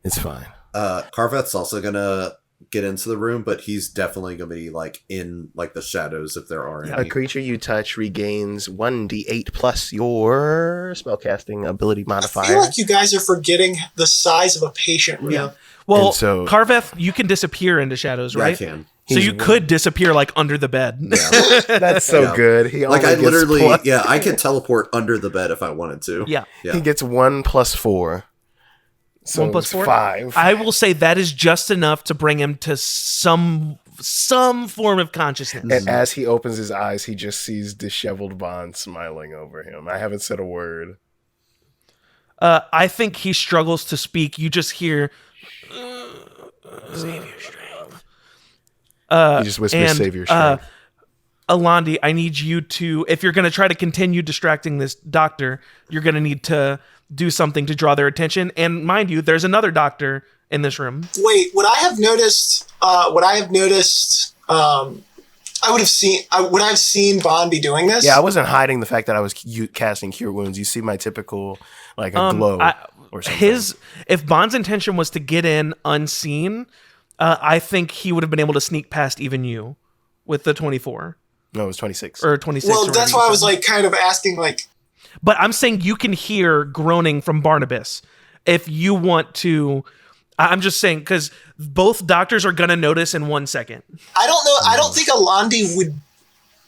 it's fine. Carveth's also going to get into the room, but he's definitely going to be like in like the shadows if there are any. A creature you touch regains 1d8 plus your spellcasting ability modifier. I feel like you guys are forgetting the size of a patient room. Yeah. Well, Carveth, you can disappear into shadows, right? Yeah, I can. So you could disappear like under the bed. Yeah. That's so good. He like I literally, I can teleport under the bed if I wanted to. Yeah. He gets 1 plus 4. So 1 plus 4? 5. I will say that is just enough to bring him to some form of consciousness. And as he opens his eyes, he just sees disheveled Bond smiling over him. I haven't said a word. I think he struggles to speak. You just hear... Save your strength. He just whispers, save your strength. Alandi, I need you to, if you're going to try to continue distracting this doctor, you're going to need to do something to draw their attention. And mind you, there's another doctor in this room. Wait, would I have noticed, I would have seen Bond be doing this? Yeah, I wasn't hiding the fact that I was casting Cure Wounds. You see my typical, like a glow or something. If Bond's intention was to get in unseen, I think he would have been able to sneak past even you with the 24. No, it was 26. Or 26. Well, that's why I was like kind of asking like... But I'm saying you can hear groaning from Barnabas if you want to... I'm just saying, because both doctors are going to notice in 1 second. I don't know. I don't think Alandi would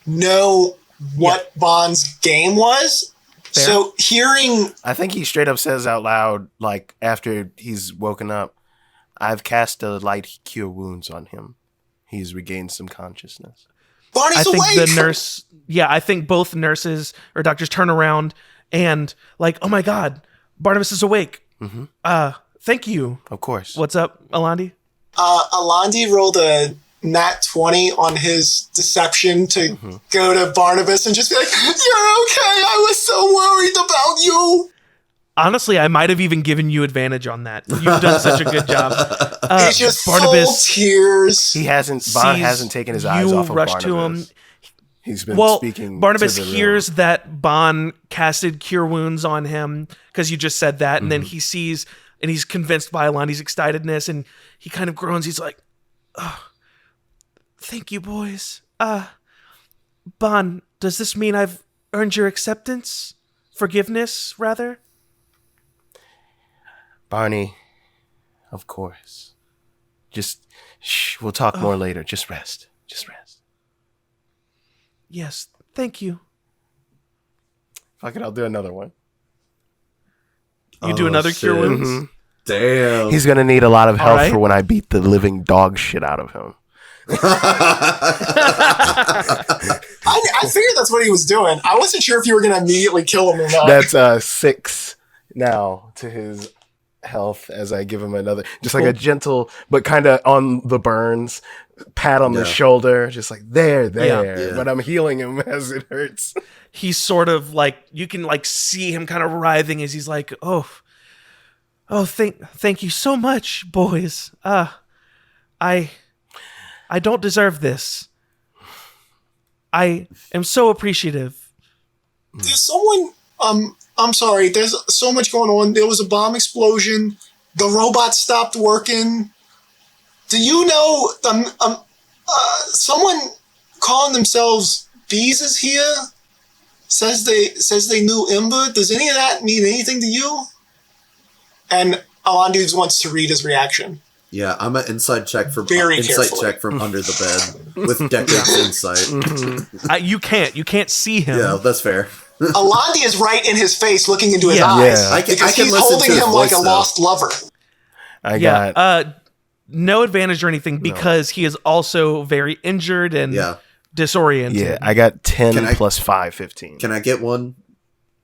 know what Bond's game was. Fair. So hearing... I think he straight up says out loud, like after he's woken up, I've cast a light Cure Wounds on him. He's regained some consciousness. Barney's awake! I think both nurses or doctors turn around and like, oh my God, Barnabas is awake. Mm-hmm. Thank you. Of course. What's up, Alandi? Alandi rolled a nat 20 on his deception to go to Barnabas and just be like, you're okay. I was so worried about you. Honestly, I might have even given you advantage on that. You've done such a good job. It's just Barnabas, full tears. Bond hasn't taken his eyes off of Barnabas. To him. He's been speaking. Barnabas hears that Bond casted Cure Wounds on him because you just said that, and then he sees and he's convinced by Alandi's excitedness, and he kind of groans. He's like, "Oh, thank you, boys. Bond, does this mean I've earned your acceptance, forgiveness, rather?" Barney, of course. Just, we'll talk more later. Just rest. Yes, thank you. Fuck it, I'll do another one. You do another Cure Wounds? Mm-hmm. Damn. He's going to need a lot of health for when I beat the living dog shit out of him. I figured that's what he was doing. I wasn't sure if you were going to immediately kill him or not. That's 6 now to his health as I give him another, just like a gentle but kind of on the burns pat on the shoulder, just like there but I'm healing him as it hurts. He's sort of like, you can like see him kind of writhing as he's like, oh thank you so much, boys. I don't deserve this. I am so appreciative. There's someone I'm sorry, there's so much going on. There was a bomb explosion. The robot stopped working. Do you know someone calling themselves Beeze here. Says they knew Ember. Does any of that mean anything to you? And Alandi wants to read his reaction. Yeah, I'm an insight check from under the bed with Deckard's insight. Mm-hmm. You can't see him. Yeah, that's fair. Alandi is right in his face, looking into his eyes. Yeah. Because he's holding him like a lost lover. I got no advantage or anything because he is also very injured and disoriented. Yeah, I got 10 plus 5, 15. Can I get one?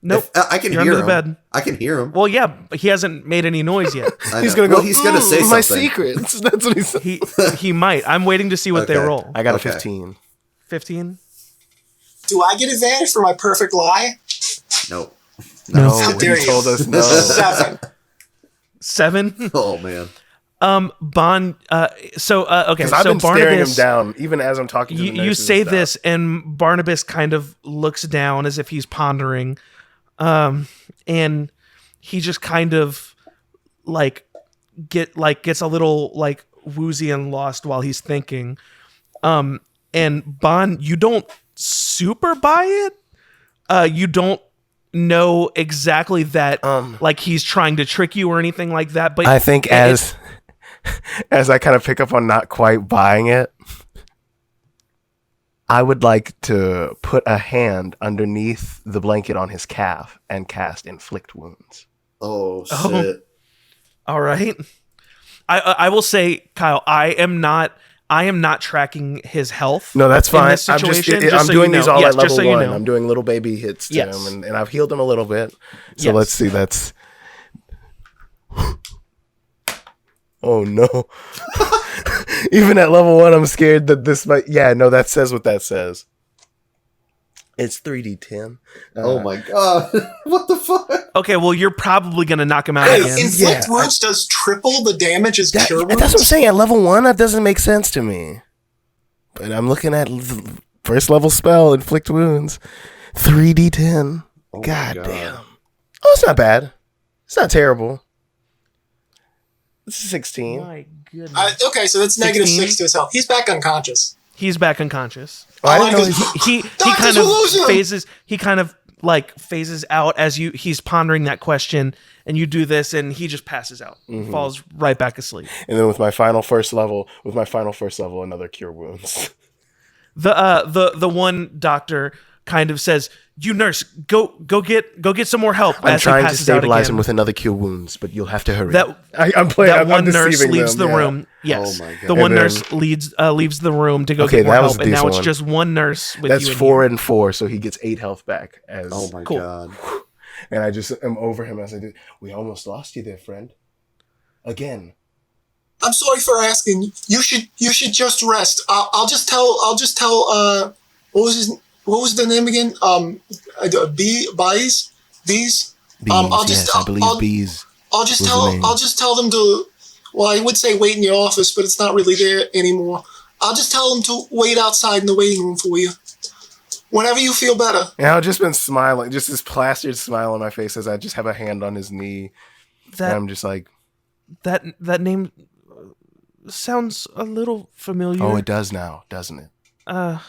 Nope. I can You're hear under him. the bed. I can hear him. Well, yeah, but he hasn't made any noise yet. He's gonna go. He's gonna say my something. secrets. That's what he said. He might. I'm waiting to see what they roll. I got a 15. 15. Do I get advantage for my perfect lie? No. How dare you? Told us no. 7. 7. Oh man. Bond. Okay. Because I've been staring him down even as I'm talking to the nurses. You say this, and Barnabas kind of looks down as if he's pondering, and he just kind of gets a little like woozy and lost while he's thinking. And Bond, you don't super buy it. You don't know exactly that like he's trying to trick you or anything like that. But I think as I kind of pick up on not quite buying it, I would like to put a hand underneath the blanket on his calf and cast Inflict Wounds. Oh shit! All right. I will say, Kyle, I am not tracking his health. No, that's fine. In this situation, I'm doing these all at level 1. You know. I'm doing little baby hits to him, and I've healed him a little bit. So let's see. That's. Oh no. Even at level 1, I'm scared that this might. Yeah, no, that says what that says. It's 3d10. Oh my god. What the fuck? Okay, well, you're probably going to knock him out again. Inflict Wounds does triple the damage as Cure Wounds? That's what I'm saying. At level 1, that doesn't make sense to me. But I'm looking at first level spell, Inflict Wounds. 3d10. Oh God damn. Oh, it's not bad. It's not terrible. This is 16. My goodness. Okay, so that's negative 6 to his health. He's back unconscious. He's back unconscious. Oh, I didn't know he kind of phases. He kind of like phases out as he's pondering that question, and you do this, and he just passes out, falls right back asleep. And then with my final first level, another Cure Wounds. The one doctor kind of says, "You nurse, go get some more help." I'm as trying he to passes out stabilize again. him with another Cure Wounds, but you'll have to hurry. I'm one nurse leaves the room. Yes, Oh my God. the one nurse leaves the room to go get more help, and now it's just one nurse with That's you. 4 and 4, so he gets 8 health back. Oh my god. And I just am over him as I do. We almost lost you there, friend. Again. I'm sorry for asking. You should just rest. I'll just tell. What was the name again? Beeze. Beeze. I believe Beeze. I'll just tell them to. Well, I would say wait in your office, but it's not really there anymore. I'll just tell them to wait outside in the waiting room for you. Whenever you feel better. Yeah, I've just been smiling, just this plastered smile on my face as I just have a hand on his knee. And I'm just like, that name sounds a little familiar. oh, it does now, doesn't it? A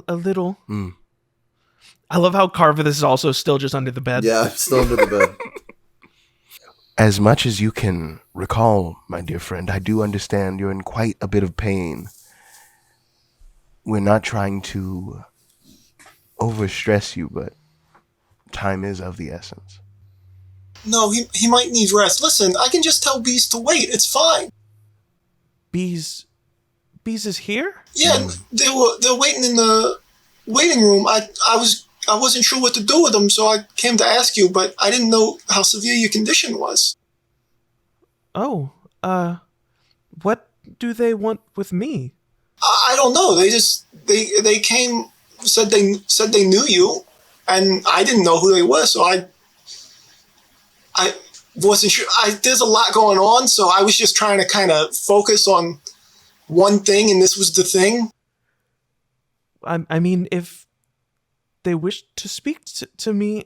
little. I love how Carver this is also still just under the bed. Yeah, I'm still under the bed. As much as you can recall, my dear friend, I do understand you're in quite a bit of pain. We're not trying to overstress you, but time is of the essence. No, he might need rest. Listen, I can just tell Beeze to wait. It's fine. Beeze is here? Yeah, they're waiting in the waiting room. I wasn't sure what to do with them, so I came to ask you, but I didn't know how severe your condition was. Oh, what do they want with me? I don't know. They came, said they knew you, and I didn't know who they were, so I wasn't sure. There's a lot going on, so I was just trying to kind of focus on one thing, and this was the thing. I mean, if they wish to speak to me,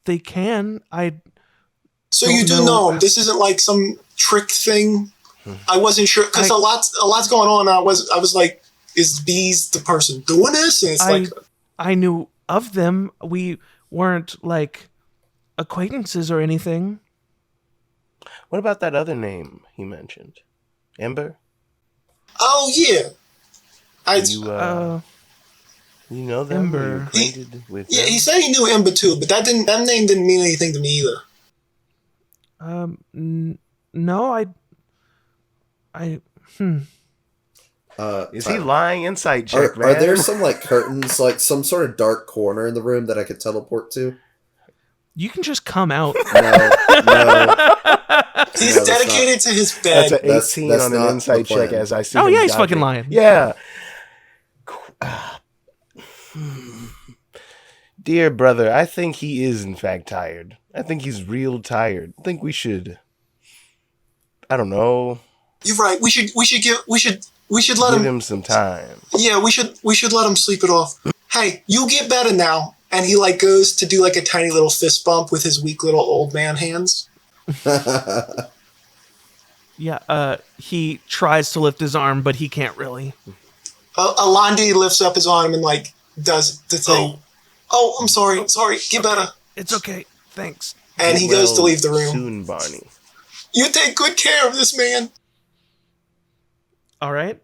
they can. So you do know this isn't like some trick thing. I wasn't sure because a lot's going on. I was like, is Beeze the person doing this? And it's I knew of them. We weren't like acquaintances or anything. What about that other name he mentioned? Ember? Oh, yeah. You know them? Ember. Are you acquainted with Yeah, them? he said he knew Ember too, but that name didn't mean anything to me either. No, Is he lying? Insight check, man. Are there some like curtains, like some sort of dark corner in the room that I could teleport to? You can just come out. No. He's dedicated to his bed. That's an 18 on an insight check as I see him yeah, he's dodging. fucking lying. Yeah. Dear brother, I think he is in fact tired. I think he's real tired. I think we should, I don't know. You're right. We should let Give him some time. Yeah, we should let him sleep it off. Hey, you get better now. And he like goes to do like a tiny little fist bump with his weak little old man hands. Yeah, he tries to lift his arm, but he can't really. Alandi lifts up his arm and like does the thing. Oh, I'm sorry. Get better. It's okay. Thanks. And he goes to leave the room. Soon, Barney. You take good care of this man. All right.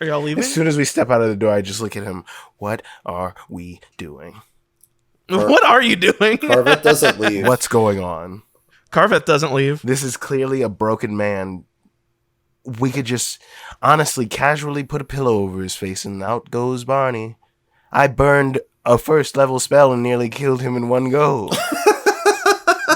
Are y'all leaving? As soon as we step out of the door, I just look at him. What are we doing? What are you doing? Carvet doesn't leave. What's going on? Carvet doesn't leave. This is clearly a broken man. We could just honestly casually put a pillow over his face and out goes Barney. I burned a first level spell and nearly killed him in one go.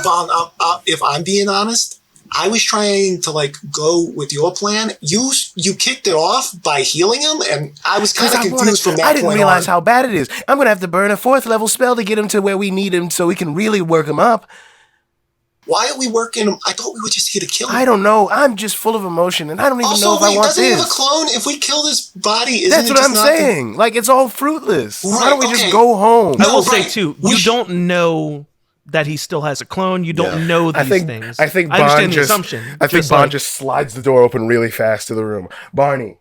Bon, if I'm being honest, I was trying to like go with your plan. You kicked it off by healing him, and I was kind of confused from that point on. I didn't realize how bad it is. I'm going to have to burn a 4th level spell to get him to where we need him so we can really work him up. Why are we working him? I thought we were just here to kill him. I don't know. I'm just full of emotion, and I don't even know if I want doesn't this. he have a clone? If we kill this body, That's what I'm saying. Like, it's all fruitless. Why don't we just go home? I will say, too, you don't know that he still has a clone. You don't know these things. I think understand the assumption. I think Bond just slides the door open really fast to the room. Barney.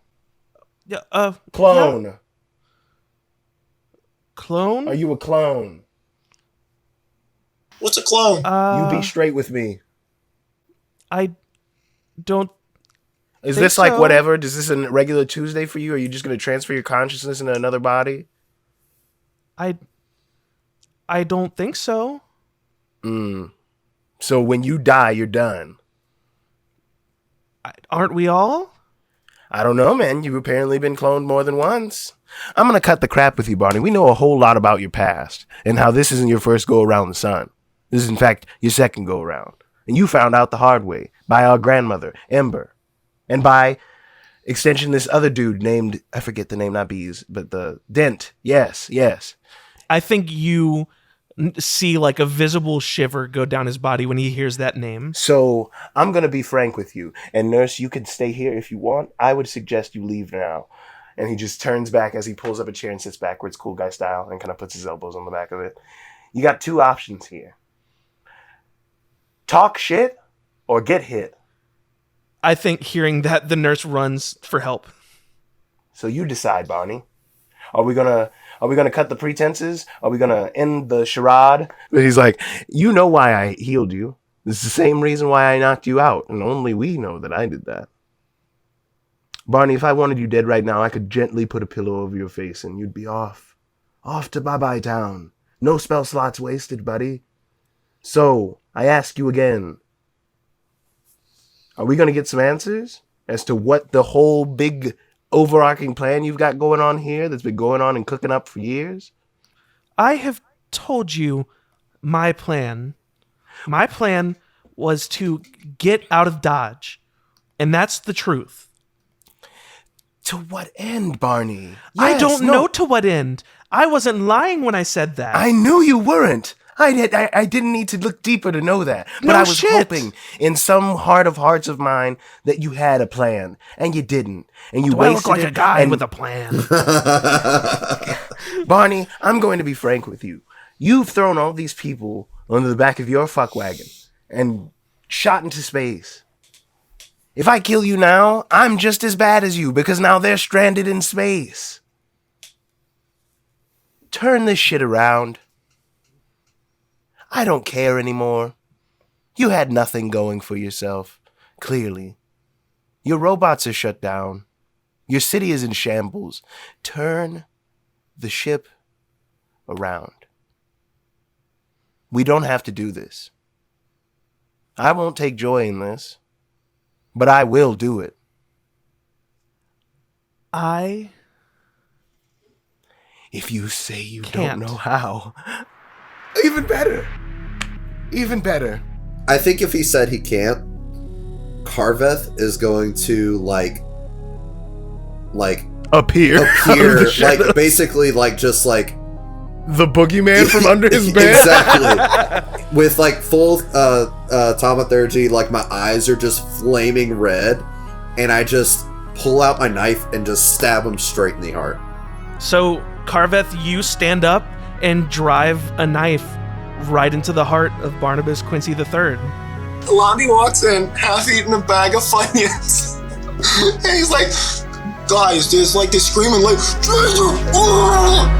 Yeah, clone. Yeah. Clone? Are you a clone? What's a clone? You be straight with me. I don't. Is this like whatever? Is this a regular Tuesday for you? Are you just going to transfer your consciousness into another body? I don't think so. So when you die, you're done. Aren't we all? I don't know, man. You've apparently been cloned more than once. I'm going to cut the crap with you, Barney. We know a whole lot about your past and how this isn't your first go around the sun. This is, in fact, your second go around. And you found out the hard way by our grandmother, Ember. And by extension, this other dude named, I forget the name, not Beeze, but the Dent. Yes. I think you see like a visible shiver go down his body when he hears that name. So I'm going to be frank with you. And nurse, you can stay here if you want. I would suggest you leave now. And he just turns back as he pulls up a chair and sits backwards, cool guy style, and kind of puts his elbows on the back of it. You got 2 options here. Talk shit or get hit. I think hearing that, the nurse runs for help. So you decide, Barney. Are we gonna cut the pretenses? Are we gonna end the charade? But he's like, you know why I healed you. This is the same reason why I knocked you out, and only we know that I did that. Barney, if I wanted you dead right now, I could gently put a pillow over your face and you'd be off. Off to Bye-Bye Town. No spell slots wasted, buddy. So, I ask you again. Are we going to get some answers as to what the whole big overarching plan you've got going on here that's been going on and cooking up for years? I have told you my plan. My plan was to get out of Dodge. And that's the truth. To what end, Barney? I don't know to what end. I wasn't lying when I said that. I knew you weren't. I didn't need to look deeper to know that. But I was hoping in some heart of hearts of mine that you had a plan. And you didn't. And you wasted I look like a guy with a plan. Barney, I'm going to be frank with you. You've thrown all these people under the back of your fuck wagon and shot into space. If I kill you now, I'm just as bad as you because now they're stranded in space. Turn this shit around. I don't care anymore. You had nothing going for yourself, clearly. Your robots are shut down. Your city is in shambles. Turn the ship around. We don't have to do this. I won't take joy in this, but I will do it. If you say you can't. don't know how, even better. Even better. I think if he said he can't, Carveth is going to appear like basically like just like the boogeyman from under his bed. Exactly. With like full thaumaturgy, like my eyes are just flaming red, and I just pull out my knife and just stab him straight in the heart. So, Carveth, you stand up and drive a knife right into the heart of Barnabas Quincy III. Lonnie walks in, half eating a bag of Funyuns. And he's like, guys, there's like this screaming like, treasure!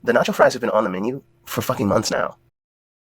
The nacho fries have been on the menu for fucking months now.